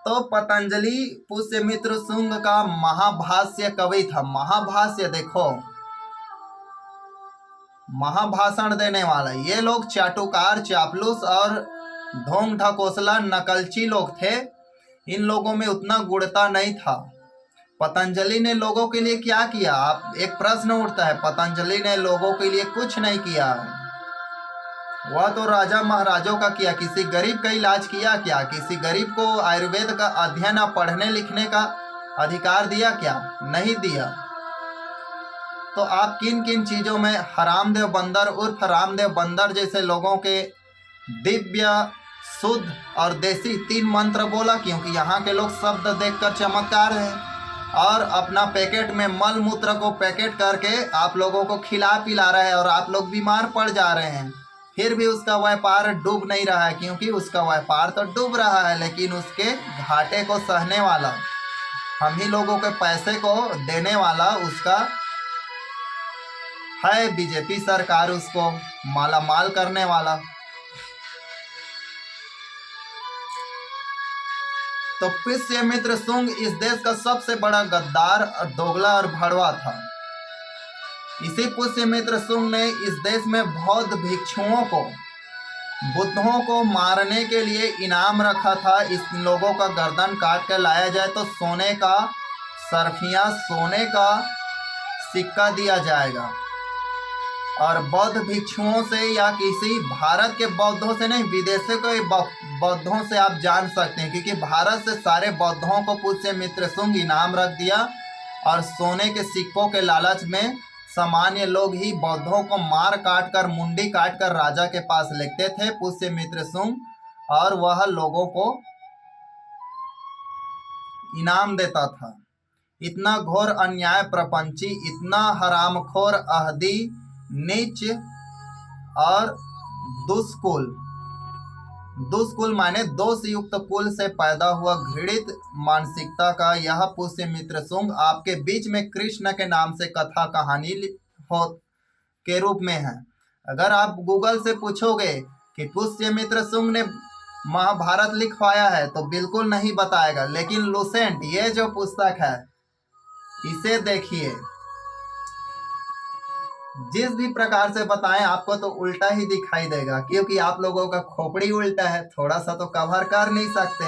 तो पतंजलि पुष्यमित्र शुंग का महाभाष्य कवि था। महाभाष्य देखो, महाभाषण देने वाला। ये लोग चाटुकार, चापलूस और ढोंग ढकोसला नकलची लोग थे। इन लोगों में उतना गुणता नहीं था। पतंजलि ने लोगों के लिए क्या किया? आप एक प्रश्न उठता है, पतंजलि ने लोगों के लिए कुछ नहीं किया। वह तो राजा महाराजों का किया। किसी गरीब का इलाज किया क्या? किसी गरीब को आयुर्वेद का अध्ययन और पढ़ने लिखने का अधिकार दिया क्या? नहीं दिया। तो आप किन किन चीज़ों में हरामदेव बंदर उर्फ रामदेव बंदर जैसे लोगों के दिव्य, शुद्ध और देसी 3 मंत्र बोला, क्योंकि यहाँ के लोग शब्द देखकर चमत्कार हैं, और अपना पैकेट में मल मूत्र को पैकेट करके आप लोगों को खिला पिला रहे हैं, और आप लोग बीमार पड़ जा रहे हैं। फिर भी उसका व्यापार डूब नहीं रहा है, क्योंकि उसका व्यापार तो डूब रहा है, लेकिन उसके घाटे को सहने वाला, हम ही लोगों के पैसे को देने वाला उसका है बीजेपी सरकार, उसको मालामाल करने वाला। तो पुष्यमित्र शुंग इस देश का सबसे बड़ा गद्दार, दोगला और भड़वा था। इसी पुष्यमित्र शुंग ने इस देश में बौद्ध भिक्षुओं को, बुद्धों को मारने के लिए इनाम रखा था। इस लोगों का गर्दन काट कर लाया जाए तो सोने का सरफिया, सोने का सिक्का दिया जाएगा। और बौद्ध भिक्षुओं से या किसी भारत के बौद्धों से नहीं, विदेशों के बौद्धों से आप जान सकते हैं, क्योंकि भारत से सारे बौद्धों को पुष्यमित्र शुंग इनाम रख दिया। और सोने के सिक्कों के लालच में सामान्य लोग ही बौद्धों को मार काट कर, मुंडी काट कर राजा के पास लेते थे पुष्यमित्र शुंग, और वह लोगों को इनाम देता था। इतना घोर अन्याय प्रपंची, इतना हरामखोर, अहदी, नीच और दुष्कुल दुष्कुल माने दोष युक्त कुल से पैदा हुआ घृणित मानसिकता का यह पुष्यमित्र शुंग आपके बीच में कृष्ण के नाम से कथा कहानी हो के रूप में है। अगर आप गूगल से पूछोगे कि पुष्यमित्र शुंग ने महाभारत लिखवाया है तो बिल्कुल नहीं बताएगा, लेकिन लुसेंट ये जो पुस्तक है इसे देखिए, जिस भी प्रकार से बताएं आपको तो उल्टा ही दिखाई देगा, क्योंकि आप लोगों का खोपड़ी उल्टा है, थोड़ा सा तो कवर कर नहीं सकते।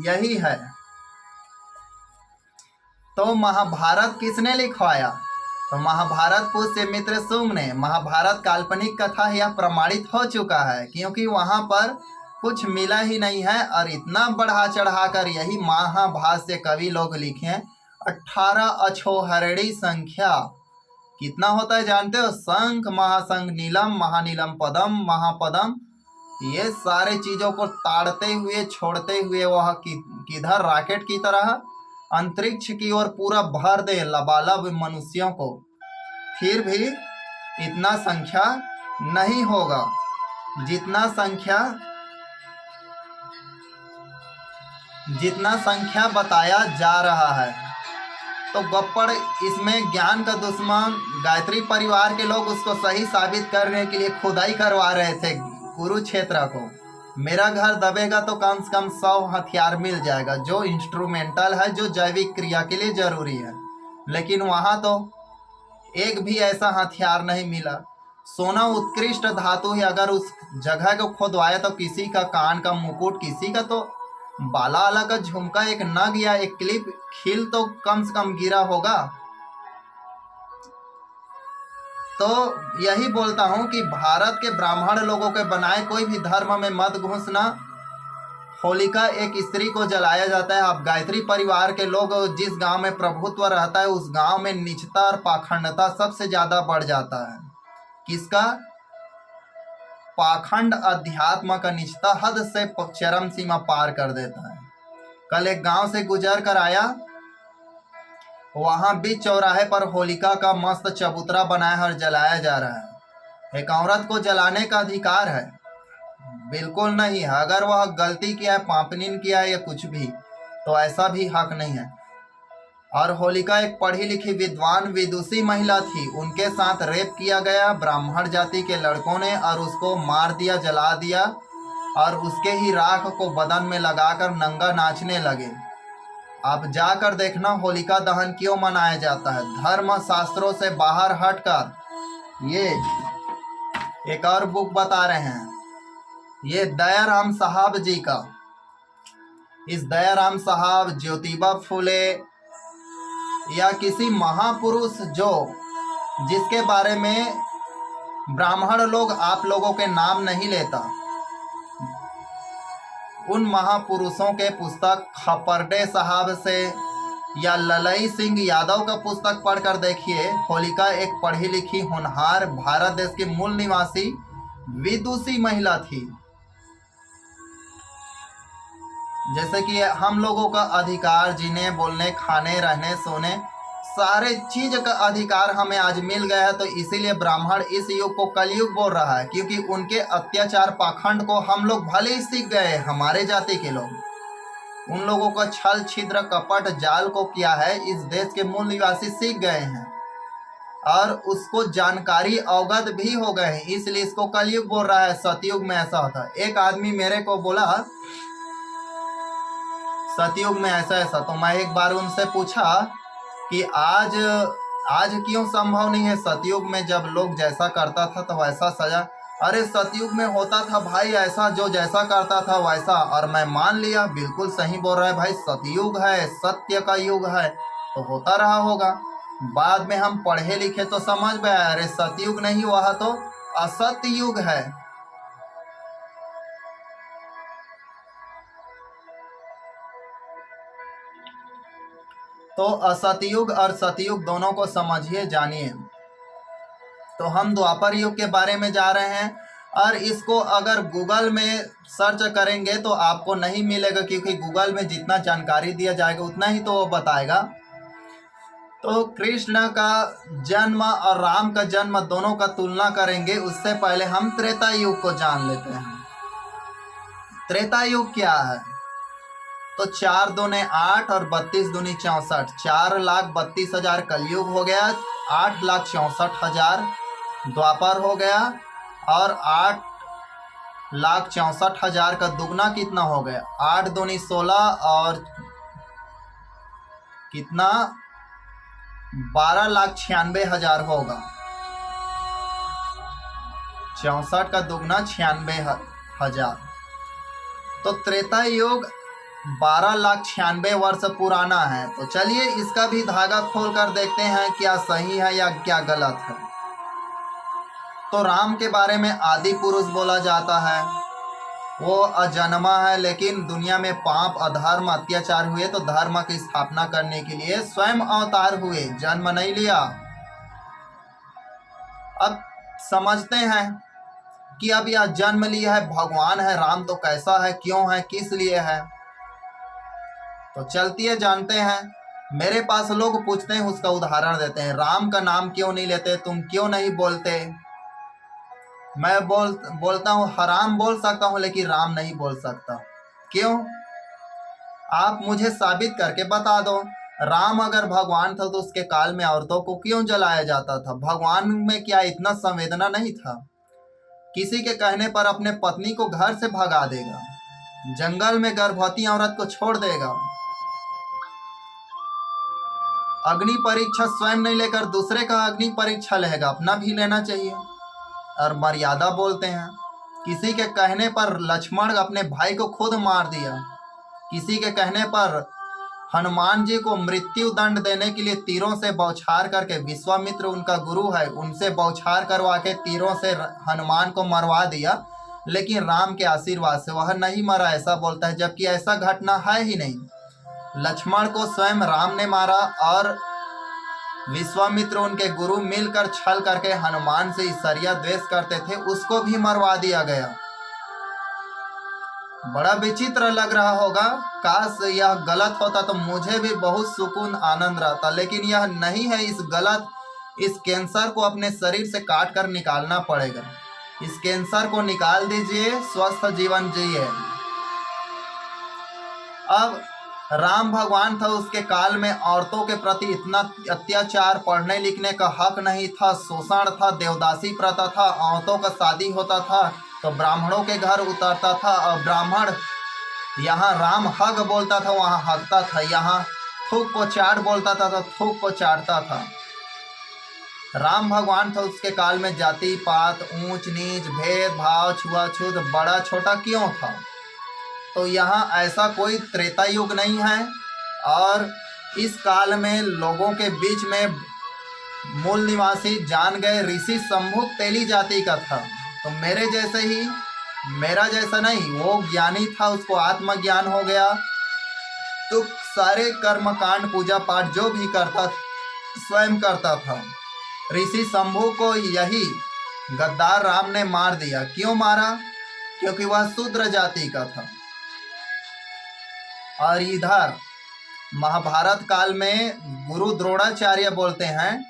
यही है। तो महाभारत किसने लिखवाया? तो महाभारत पुष्यमित्र शुंग ने। महाभारत काल्पनिक कथा यह प्रमाणित हो चुका है, क्योंकि वहां पर कुछ मिला ही नहीं है, और इतना बढ़ा चढ़ाकर यही महाभाष्य कवि लोग लिखे। 18 अक्षोहिणी संख्या कितना होता है जानते हो? शंख महाशंख नीलम महानीलम पदम महापदम, ये सारे चीजों को ताड़ते हुए छोड़ते हुए वह किधर रॉकेट की तरह अंतरिक्ष की ओर पूरा भर दे लबालब मनुष्यों को, फिर भी इतना संख्या नहीं होगा जितना संख्या बताया जा रहा है। तो गप्पड़ इसमें ज्ञान का दुश्मन गायत्री परिवार के लोग उसको सही साबित करने के लिए खुदाई करवा रहे थे कुरुक्षेत्र को। मेरा घर दबेगा तो कम से कम 100 हथियार मिल जाएगा, जो इंस्ट्रूमेंटल है, जो जैविक क्रिया के लिए जरूरी है, लेकिन वहां तो एक भी ऐसा हथियार नहीं मिला। सोना उत्कृष्ट धातु है, अगर उस जगह को खोदवाया तो किसी का कान का मुकुट, किसी का तो बाला आला का झुमका, एक नग या एक क्लिप खिल तो कम से कम गिरा होगा। तो यही बोलता हूं कि भारत के ब्राह्मण लोगों के बनाए कोई भी धर्म में मत घुसना। होलिका एक स्त्री को जलाया जाता है। अब गायत्री परिवार के लोग जिस गांव में प्रभुत्व रहता है उस गांव में नीचता और पाखंडता सबसे ज्यादा बढ़ जाता है। किसका? पाखंड अध्यात्म का निचता हद से चरम सीमा पार कर देता है। कल एक गांव से गुजर कर आया, वहां बीच चौराहे पर होलिका का मस्त चबूतरा बनाया है और जलाया जा रहा है। एक औरत को जलाने का अधिकार है? बिल्कुल नहीं है। अगर वह गलती किया है, पापनीन किया है या कुछ भी, तो ऐसा भी हक नहीं है। और होलिका एक पढ़ी लिखी विद्वान विदुषी महिला थी, उनके साथ रेप किया गया ब्राह्मण जाति के लड़कों ने, और उसको मार दिया, जला दिया, और उसके ही राख को बदन में लगाकर नंगा नाचने लगे। आप जाकर देखना होलिका दहन क्यों मनाया जाता है। धर्म शास्त्रों से बाहर हटकर ये एक और बुक बता रहे हैं, ये दयाराम साहब जी का। इस दयाराम साहब, ज्योतिबा फुले या किसी महापुरुष जो जिसके बारे में ब्राह्मण लोग आप लोगों के नाम नहीं लेता, उन महापुरुषों के पुस्तक खपरडे साहब से या ललई सिंह यादव का पुस्तक पढ़कर देखिए। होलिका एक पढ़ी लिखी होनहार भारत देश की मूल निवासी विदुषी महिला थी। जैसे कि हम लोगों का अधिकार जीने, बोलने, खाने, रहने, सोने, सारे चीज का अधिकार हमें आज मिल गया है। तो इसीलिए ब्राह्मण इस युग को कलयुग बोल रहा है, क्योंकि उनके अत्याचार पाखंड को हम लोग भले ही सीख गए। हमारे जाति के लोग उन लोगों का छल छिद्र कपट जाल को किया है, इस देश के मूल निवासी सीख गए हैं और उसको जानकारी अवगत भी हो गए हैं, इसलिए इसको कलयुग बोल रहा है। सतयुग में ऐसा होता है। एक आदमी मेरे को बोला सतयुग में ऐसा ऐसा, तो मैं एक बार उनसे पूछा कि आज क्यों संभव नहीं है? सतयुग में जब लोग जैसा करता था तो वैसा सजा। अरे सतयुग में होता था भाई ऐसा, जो जैसा करता था वैसा। और मैं मान लिया, बिल्कुल सही बोल रहा है भाई, सतयुग है, सत्य का युग है, तो होता रहा होगा। बाद में हम पढ़े लिखे तो समझ में आया, अरे सतयुग नहीं, वह तो असत्य युग है। तो असतयुग और सतयुग दोनों को समझिए, जानिए। तो हम द्वापर युग के बारे में जा रहे हैं, और इसको अगर गूगल में सर्च करेंगे तो आपको नहीं मिलेगा, क्योंकि गूगल में जितना जानकारी दिया जाएगा उतना ही तो वो बताएगा। तो कृष्ण का जन्म और राम का जन्म दोनों का तुलना करेंगे, उससे पहले हम त्रेता युग को जान लेते हैं। त्रेता युग क्या है? तो 4 दूने 8 और 32 दूनी 64, 4,32,000 कलयुग हो गया, 8,64,000 द्वापर हो गया, और 8,64,000 का दुगना कितना हो गया? 8 दूनी 16 और कितना? 12,96,000 होगा। 64 का दुगना 96,000। तो त्रेता युग 12,96,000 वर्ष पुराना है। तो चलिए इसका भी धागा खोल कर देखते हैं क्या सही है या क्या गलत है। तो राम के बारे में आदि पुरुष बोला जाता है, वो अजन्मा है, लेकिन दुनिया में पाप अधर्म अत्याचार हुए तो धर्म की स्थापना करने के लिए स्वयं अवतार हुए, जन्म नहीं लिया। अब समझते हैं कि अब यह जन्म लिया है, भगवान है, राम तो कैसा है, क्यों है, किस लिए है। तो चलती जानते हैं। मेरे पास लोग पूछते हैं, उसका उदाहरण देते हैं, राम का नाम क्यों नहीं लेते, तुम क्यों नहीं बोलते? मैं बोलता हूँ हराम बोल सकता हूँ, लेकिन राम नहीं बोल सकता। क्यों? आप मुझे साबित करके बता दो। राम अगर भगवान था तो उसके काल में औरतों को क्यों जलाया जाता था? भगवान में क्या इतना संवेदना नहीं था? किसी के कहने पर अपने पत्नी को घर से भगा देगा, जंगल में गर्भवती औरत को छोड़ देगा, अग्नि परीक्षा स्वयं नहीं लेकर दूसरे का अग्नि परीक्षा लेगा, अपना भी लेना चाहिए। और मर्यादा बोलते हैं। किसी के कहने पर लक्ष्मण अपने भाई को खुद मार दिया। किसी के कहने पर हनुमान जी को मृत्यु दंड देने के लिए तीरों से बौछार करके, विश्वामित्र उनका गुरु है, उनसे बौछार करवा के तीरों से हनुमान को मरवा दिया, लेकिन राम के आशीर्वाद से वह नहीं मरा, ऐसा बोलता है, जबकि ऐसा घटना है ही नहीं। लक्ष्मण को स्वयं राम ने मारा और विश्वामित्र उनके गुरु मिलकर छल करके हनुमान से ईर्ष्या द्वेष करते थे, उसको भी मरवा दिया गया। बड़ा विचित्र लग रहा होगा। काश यह गलत होता तो मुझे भी बहुत सुकून आनंद रहता, लेकिन यह नहीं है। इस कैंसर को अपने शरीर से काट कर निकालना पड़ेगा। इस कैंसर को निकाल दीजिए, स्वस्थ जीवन जिए। अब राम भगवान था, उसके काल में औरतों के प्रति इतना अत्याचार, पढ़ने लिखने का हक नहीं था, शोषण था, देवदासी प्रथा था, औरतों का शादी होता था तो ब्राह्मणों के घर उतरता था, और ब्राह्मण यहाँ राम हग बोलता था वहाँ हगता था, यहाँ थूक को चाट बोलता था तो थूक को चाटता था। राम भगवान था, उसके काल में जाति पात, ऊंच नीच, भेदभाव, छुआछूत बड़ा छोटा क्यों था? तो यहाँ ऐसा कोई त्रेता युग नहीं है। और इस काल में लोगों के बीच में मूल निवासी जान गए ऋषि शंभु तेली जाति का था। तो मेरे जैसे ही, मेरा जैसा नहीं, वो ज्ञानी था, उसको आत्मज्ञान हो गया, तो सारे कर्मकांड पूजा पाठ जो भी करता स्वयं करता था। ऋषि शंभु को यही गद्दार राम ने मार दिया। क्यों मारा? क्योंकि वह शूद्र जाति का था। और इधर महाभारत काल में गुरु द्रोणाचार्य बोलते हैं,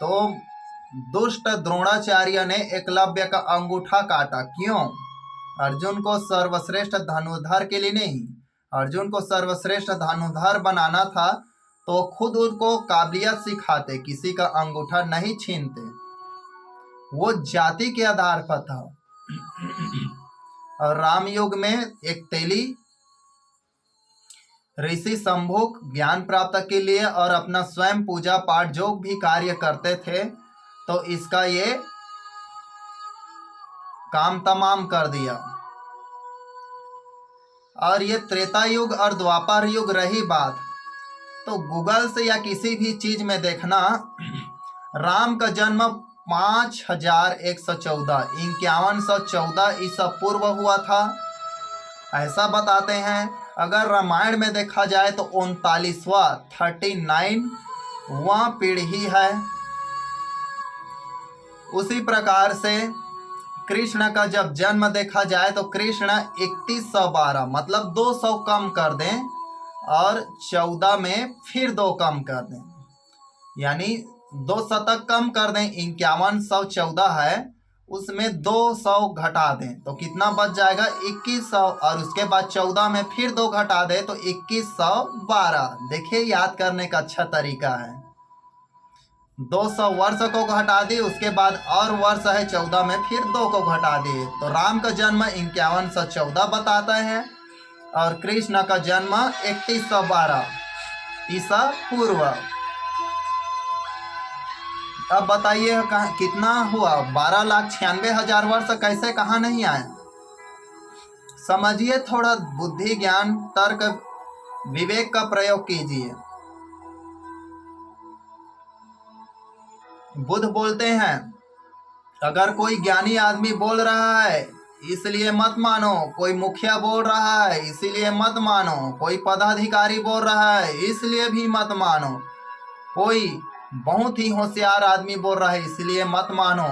तो दुष्ट द्रोणाचार्य ने एकलव्य का अंगूठा काटा। क्यों? अर्जुन को सर्वश्रेष्ठ धनुर्धर के लिए नहीं, अर्जुन को सर्वश्रेष्ठ धनुर्धर बनाना था तो खुद उनको काबिलियत सिखाते, किसी का अंगूठा नहीं छीनते। वो जाति के आधार पर था। और राम युग में एक तेली ऋषि शंभु ज्ञान प्राप्त के लिए और अपना स्वयं पूजा पाठ जो भी कार्य करते थे, तो इसका ये काम तमाम कर दिया। और ये त्रेता युग और द्वापर युग रही बात, तो गूगल से या किसी भी चीज में देखना, राम का जन्म 5114 5114 ईसा पूर्व हुआ था, ऐसा बताते हैं। अगर रामायण में देखा जाए तो 39वां पीढ़ी है। उसी प्रकार से कृष्ण का जब जन्म देखा जाए तो कृष्ण 3112, मतलब 200 कम कर दें, और 14 में फिर 2 कम कर दें, यानी 2 शतक कम कर दें। 5114 है, उसमें 200 घटा दें तो कितना बच जाएगा 2100, और उसके बाद 14 में फिर 2 घटा दें तो 2112। देखिए याद करने का अच्छा तरीका है। 200 वर्ष को घटा दिए, उसके बाद और वर्ष है 14 में फिर 2 को घटा दिए, तो राम का जन्म 5114 बताता है और कृष्ण का जन्म 3112 ईसा पूर्व। अब बताइए कितना हुआ, 12,96,000 वर्ष कैसे कहाँ नहीं आए। समझिए, थोड़ा बुद्धि ज्ञान तर्क विवेक का प्रयोग कीजिए। बुद्ध बोलते हैं, अगर कोई ज्ञानी आदमी बोल रहा है इसलिए मत मानो, कोई मुखिया बोल रहा है इसीलिए मत मानो, कोई पदाधिकारी बोल रहा है इसलिए भी मत मानो, कोई बहुत ही होशियार आदमी बोल रहा है इसलिए मत मानो,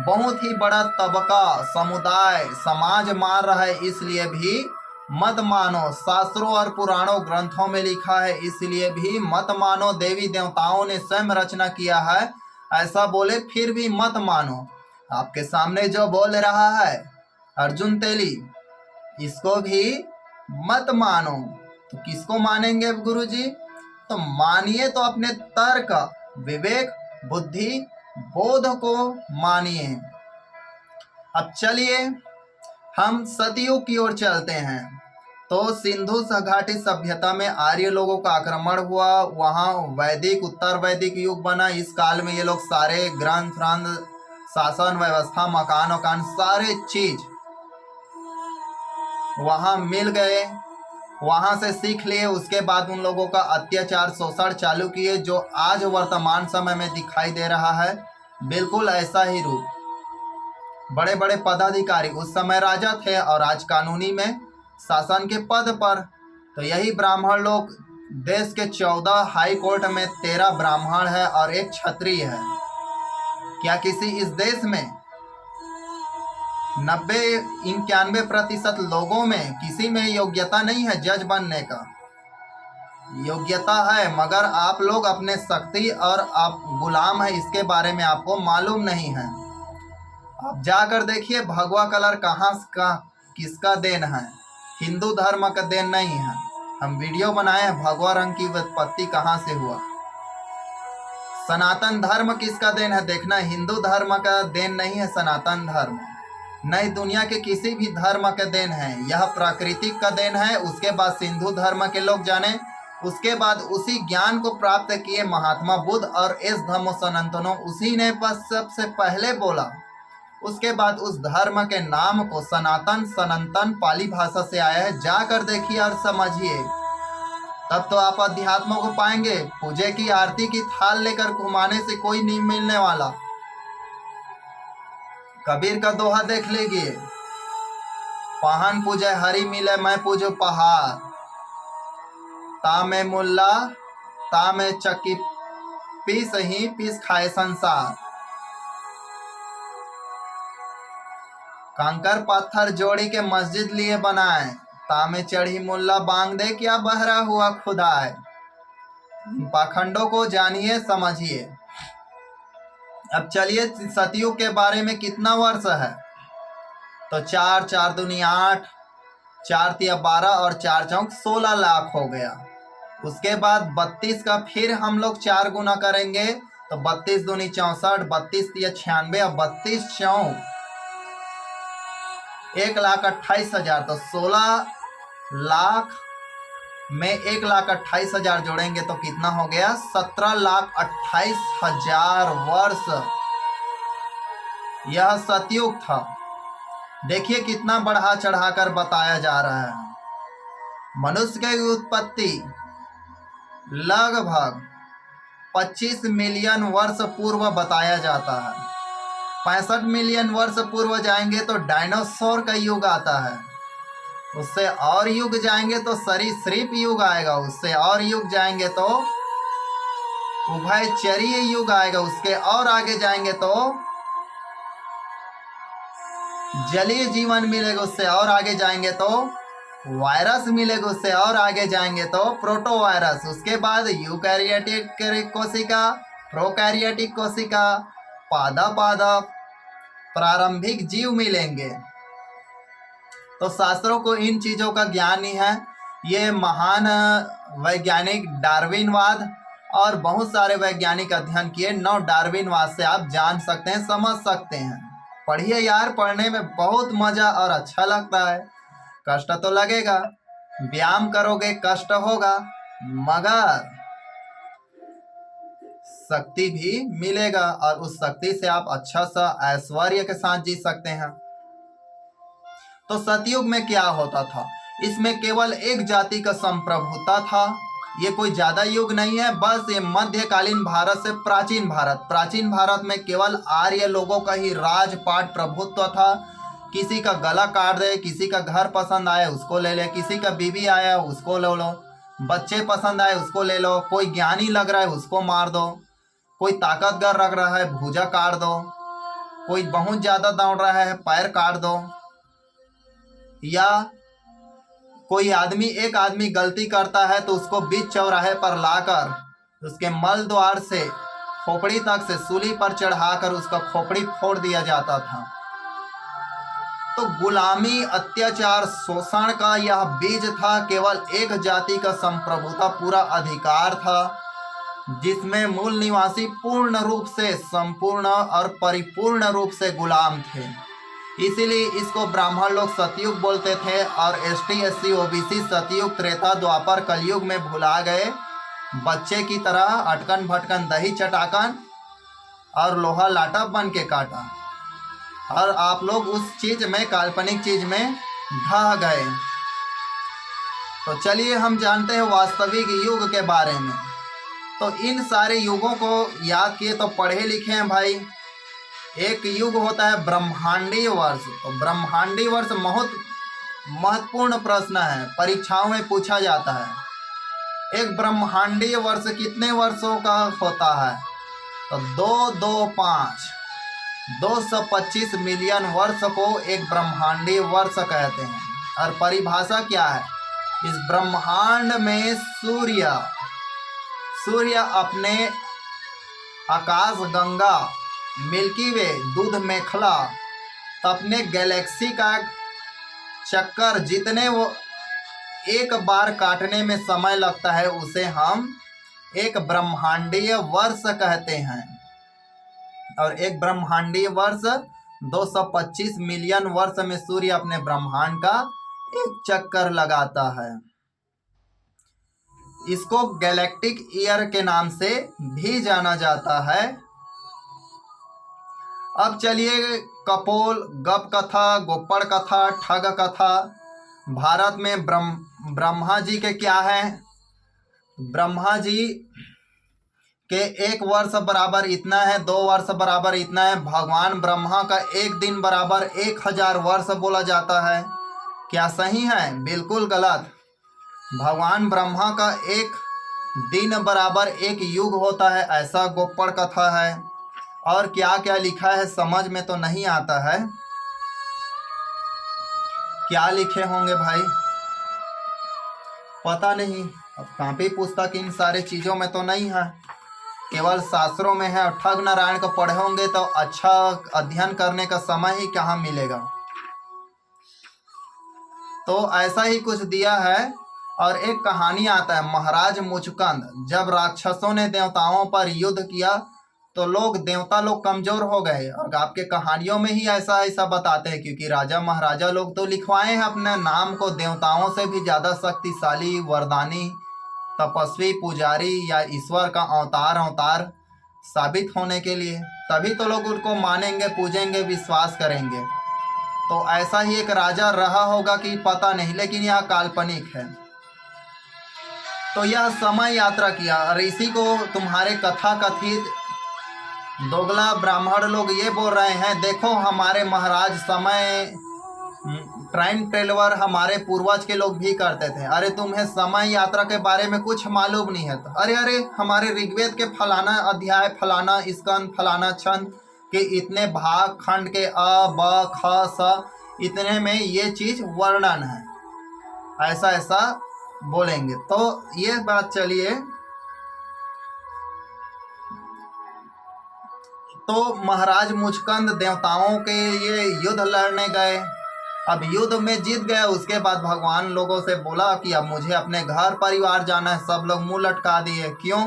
बहुत ही बड़ा तबका समुदाय समाज मान रहा है इसलिए भी मत मानो, शास्त्रों और पुराणों ग्रंथों में लिखा है इसलिए भी मत मानो, देवी देवताओं ने स्वयं रचना किया है ऐसा बोले फिर भी मत मानो। आपके सामने जो बोल रहा है अर्जुन तेली, इसको भी मत मानो, तो किसको मानेंगे गुरुजी? तो मानिए तो अपने तर्क विवेक बुद्धि बोध को मानिए। अब चलिए हम सतयुग की ओर चलते हैं। तो सिंधु घाटी सभ्यता में आर्य लोगों का आक्रमण हुआ, वहाँ वैदिक उत्तर वैदिक युग बना। इस काल में ये लोग सारे ग्रंथ शासन व्यवस्था मकान वकान सारे चीज वहाँ मिल गए, वहाँ से सीख लिए। उसके बाद उन लोगों का अत्याचार शोषण चालू किए, जो आज वर्तमान समय में दिखाई दे रहा है बिल्कुल ऐसा ही रूप। बड़े बड़े पदाधिकारी उस समय राजा थे और आज कानूनी में शासन के पद पर। तो यही ब्राह्मण लोग, देश के 14 हाई कोर्ट में 13 ब्राह्मण है और 1 क्षत्रिय है। क्या किसी इस देश में 90-91% लोगों में किसी में योग्यता नहीं है जज बनने का? योग्यता है, मगर आप लोग अपने शक्ति और आप गुलाम है इसके बारे में आपको मालूम नहीं है। आप जाकर देखिए भगवा कलर कहाँ का किसका देन है, हिंदू धर्म का देन नहीं है। हम वीडियो बनाए हैं भगवा रंग की उत्पत्ति कहाँ से हुआ। सनातन धर्म किसका देन है देखना, हिंदू धर्म का देन नहीं है सनातन धर्म, नई दुनिया के किसी भी धर्म का देन है, यह प्राकृतिक का देन है। उसके बाद सिंधु धर्म के लोग जाने, उसके बाद उसी ज्ञान को प्राप्त किए महात्मा बुद्ध और एस धम्मो सनातनो, उसी ने सबसे पहले बोला। उसके बाद उस धर्म के नाम को सनातन सनातन पाली भाषा से आया है, जाकर देखिए और समझिए, तब तो आप अध्यात्म को पाएंगे। पूजे की आरती की थाल लेकर घुमाने से कोई नहीं मिलने वाला। कबीर का दोहा देख लीजिए, पहान पूजे हरि मिले मैं पूजो पहाड़, ता में मुल्ला ता में चक्की पीस ही पीस खाए संसार। कंकर पत्थर जोड़ी के मस्जिद लिए बनाए, तामे चढ़ी मुल्ला बांग दे क्या बहरा हुआ खुदाए। पाखंडों को जानिए समझिए। अब चलिए सतयुग के बारे में कितना वर्ष है, तो 4 4 दूनी 8, 4 तिया 12 और 4 चौक 16 लाख हो गया। उसके बाद 32 का फिर हम लोग 4 गुना करेंगे तो 32 दूनी 64, 32 तिया 96 और 32 चौक 1,28,000। तो 16 लाख में 1,28,000 जोड़ेंगे तो कितना हो गया, 17,28,000 वर्ष। यह सतयुग था। देखिए कितना बढ़ा चढ़ाकर बताया जा रहा है। मनुष्य की उत्पत्ति लगभग 25 मिलियन वर्ष पूर्व बताया जाता है। 65 मिलियन वर्ष पूर्व जाएंगे तो डायनासोर का युग आता है, उससे और युग जाएंगे तो सरीसृप युग आएगा, उससे और युग जाएंगे तो उभयचरीय युग आएगा, उसके और आगे जाएंगे तो जलीय जीवन मिलेगा, उससे और आगे जाएंगे तो वायरस मिलेगा, उससे और आगे जाएंगे तो प्रोटोवायरस, उसके बाद यूकैरियोटिक कोशिका, प्रोकैरियोटिक कोशिका, पादप, प्रारंभिक जीव मिलेंगे। तो शास्त्रों को इन चीज़ों का ज्ञान ही है। ये महान वैज्ञानिक डार्विनवाद और बहुत सारे वैज्ञानिक अध्ययन किए, नौ डार्विनवाद से आप जान सकते हैं, समझ सकते हैं। पढ़िए यार, पढ़ने में बहुत मज़ा और अच्छा लगता है। कष्ट तो लगेगा, व्यायाम करोगे कष्ट होगा, मगर शक्ति भी मिलेगा और उस शक्ति से आप अच्छा सा ऐश्वर्य के साथ जी सकते हैं। तो सतयुग में क्या होता था? इसमें केवल एक जाति का संप्रभुता था। ये कोई ज्यादा युग नहीं है, बस ये मध्यकालीन भारत से प्राचीन भारत में केवल आर्य लोगों का ही राजपाट प्रभुत्व था। किसी का गला काट दे, किसी का घर पसंद आए उसको ले ले, किसी का बीवी आया उसको ले लो, बच्चे पसंद आए उसको ले लो, कोई ज्ञानी लग रहा है उसको मार दो, कोई ताकतवर लग रहा है भुजा काट दो, कोई बहुत ज्यादा दौड़ रहा है पैर काट दो, या कोई आदमी, एक आदमी गलती करता है तो उसको बीच चौराहे पर लाकर उसके मल द्वार से खोपड़ी तक से सूली पर चढ़ाकर उसका खोपड़ी फोड़ दिया जाता था। तो गुलामी, अत्याचार, शोषण का यह बीज था। केवल एक जाति का संप्रभुता पूरा अधिकार था, जिसमें मूल निवासी पूर्ण रूप से, संपूर्ण और परिपूर्ण रूप से गुलाम थे। इसीलिए इसको ब्राह्मण लोग सतयुग बोलते थे और ST SC OBC सतयुग, त्रेता, द्वापर, कलयुग में भुला गए, बच्चे की तरह अटकन भटकन दही चटाकन और लोहा लाटा बन के काटा, और आप लोग उस चीज में, काल्पनिक चीज में ढह गए। तो चलिए हम जानते हैं वास्तविक युग के बारे में। तो इन सारे युगों को याद किए तो पढ़े लिखे हैं भाई। एक युग होता है ब्रह्मांडीय वर्ष। तो ब्रह्मांडीय वर्ष बहुत महत्वपूर्ण प्रश्न है, परीक्षाओं में पूछा जाता है। एक ब्रह्मांडीय वर्ष कितने वर्षों का होता है? तो 225 मिलियन वर्ष को एक ब्रह्मांडीय वर्ष कहते हैं। और परिभाषा क्या है? इस ब्रह्मांड में सूर्य अपने आकाश गंगा, मिल्की वे, दूध मेखला, अपने गैलेक्सी का चक्कर जितने वो एक बार काटने में समय लगता है, उसे हम एक ब्रह्मांडीय वर्ष कहते हैं। और एक ब्रह्मांडीय वर्ष 225 मिलियन वर्ष में सूर्य अपने ब्रह्मांड का एक चक्कर लगाता है। इसको गैलेक्टिक ईयर के नाम से भी जाना जाता है। अब चलिए कपोल, गप कथा, गोप्पड़ कथा, ठग कथा। भारत में ब्रह्मा जी के क्या है? ब्रह्मा जी के 1 वर्ष बराबर इतना है, 2 वर्ष बराबर इतना है। भगवान ब्रह्मा का एक दिन बराबर 1000 वर्ष बोला जाता है। क्या सही है? बिल्कुल गलत। भगवान ब्रह्मा का एक दिन बराबर एक युग होता है, ऐसा गोप्पड़ कथा है। और क्या क्या लिखा है समझ में तो नहीं आता है। क्या लिखे होंगे भाई पता नहीं। अब कॉपी पुस्तक इन सारे चीज़ों में तो नहीं है, केवल शास्त्रों में है। और ठग नारायण को पढ़े होंगे तो अच्छा अध्ययन करने का समय ही कहाँ मिलेगा। तो ऐसा ही कुछ दिया है। और एक कहानी आता है, महाराज मुचकंद। जब राक्षसों ने देवताओं पर युद्ध किया तो देवता लोग कमजोर हो गए। और आपके कहानियों में ही ऐसा बताते हैं, क्योंकि राजा महाराजा लोग तो लिखवाए हैं अपने नाम को देवताओं से भी ज़्यादा शक्तिशाली, वरदानी, तपस्वी, पुजारी या ईश्वर का अवतार साबित होने के लिए। तभी तो लोग उनको मानेंगे, पूजेंगे, विश्वास करेंगे। तो ऐसा ही एक राजा रहा होगा कि पता नहीं, लेकिन यह काल्पनिक है। तो यह समय यात्रा किया। और इसी को तुम्हारे कथा कथित दोगला ब्राह्मण लोग ये बोल रहे हैं, देखो हमारे महाराज समय टाइम ट्रेवलर हमारे पूर्वज के लोग भी करते थे। अरे तुम्हें समय यात्रा के बारे में कुछ मालूम नहीं है तो अरे हमारे ऋग्वेद के फलाना अध्याय, फलाना स्कंद, फलाना छंद के इतने भाग, खंड के अ, ब, ख, स, इतने में ये चीज वर्णन है। ऐसा ऐसा बोलेंगे। तो ये बात चलिए, तो महाराज मुचकंद देवताओं के लिए युद्ध लड़ने गए। अब युद्ध में जीत गए, उसके बाद भगवान लोगों से बोला कि अब मुझे अपने घर परिवार जाना है। सब लोग मुंह लटका दिए, क्यों?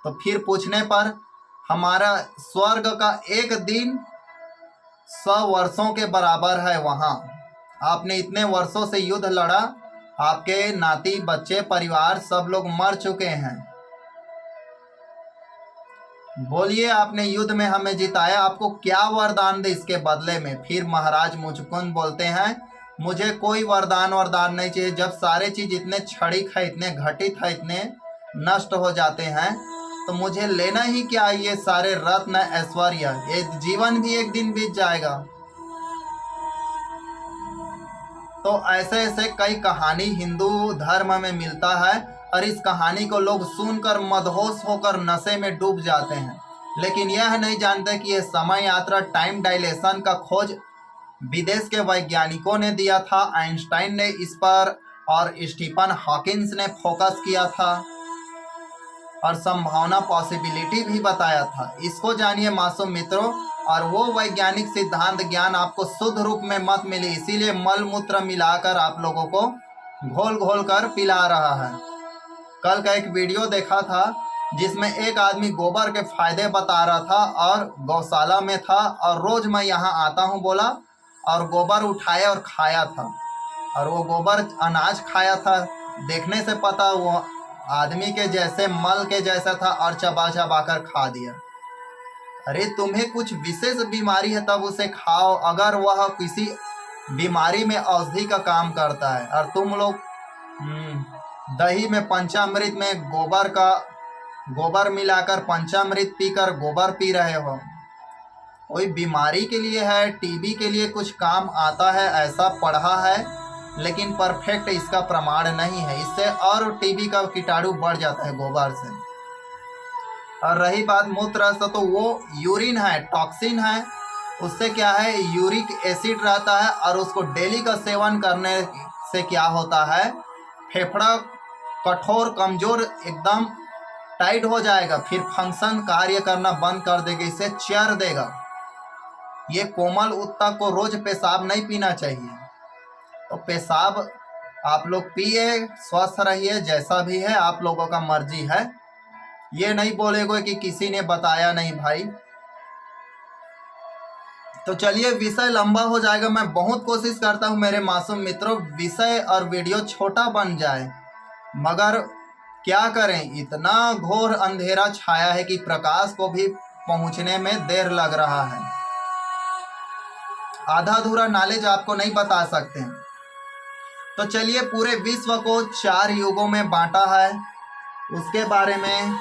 तो फिर पूछने पर हमारा स्वर्ग का एक दिन 100 वर्षों के बराबर है। वहां आपने इतने वर्षों से युद्ध लड़ा, आपके नाती बच्चे परिवार सब लोग मर चुके हैं। बोलिए, आपने युद्ध में हमें जिताया, आपको क्या वरदान दे इसके बदले में? फिर महाराज मुचकुंद बोलते हैं, मुझे कोई वरदान नहीं चाहिए। जब सारे चीज इतने क्षणिक है, इतने घटित है, इतने नष्ट हो जाते हैं, तो मुझे लेना ही क्या ये सारे रत्न ऐश्वर्य? ये जीवन भी एक दिन बीत जाएगा। तो ऐसे ऐसे कई कहानी हिंदू धर्म में मिलता है, और इस कहानी को लोग सुनकर मदहोश होकर नशे में डूब जाते हैं, लेकिन यह नहीं जानते कि यह समय यात्रा टाइम डायलेशन का खोज विदेश के वैज्ञानिकों ने दिया था। आइंस्टाइन ने इस पर और स्टीफन हॉकिंस ने फोकस किया था और संभावना पॉसिबिलिटी भी बताया था। इसको जानिए मासूम मित्रों, और वो वैज्ञानिक सिद्धांत ज्ञान आपको शुद्ध रूप में मत मिले, इसीलिए मल मूत्र मिलाकर आप लोगों को घोल घोल कर पिला रहा है। कल का एक वीडियो देखा था जिसमें एक आदमी गोबर के फायदे बता रहा था, और गौशाला में था, और रोज मैं यहाँ आता हूँ बोला, और गोबर उठाया और खाया था, और वो गोबर अनाज खाया था। देखने से पता वो आदमी के जैसे मल के जैसा था, और चबा चबा कर खा दिया। अरे तुम्हें कुछ विशेष बीमारी है तब उसे खाओ, अगर वह किसी बीमारी में औषधि का काम करता है। और तुम लोग दही में पंचामृत में गोबर मिलाकर पंचामृत पीकर गोबर पी रहे हो। कोई बीमारी के लिए है, टीबी के लिए कुछ काम आता है ऐसा पढ़ा है, लेकिन परफेक्ट इसका प्रमाण नहीं है। इससे और टीबी का कीटाणु बढ़ जाता है गोबर से। और रही बात मूत्र से, तो वो यूरिन है, टॉक्सिन है, उससे क्या है, यूरिक एसिड रहता है, और उसको डेली का सेवन करने से क्या होता है, फेफड़ा कठोर कमजोर एकदम टाइट हो जाएगा, फिर फंक्शन कार्य करना बंद कर देगा, इसे चर देगा। ये कोमल उत्तक को रोज पेशाब नहीं पीना चाहिए। तो पेशाब आप लोग पिए, स्वस्थ रहिए, जैसा भी है आप लोगों का मर्जी है। ये नहीं बोलेगे कि किसी ने बताया नहीं भाई। तो चलिए, विषय लंबा हो जाएगा। मैं बहुत कोशिश करता हूँ मेरे मासूम मित्रों विषय और वीडियो छोटा बन जाए, मगर क्या करें, इतना घोर अंधेरा छाया है कि प्रकाश को भी पहुंचने में देर लग रहा है। आधा अधूरा नॉलेज आपको नहीं बता सकते। तो चलिए, पूरे विश्व को 4 युगों में बांटा है, उसके बारे में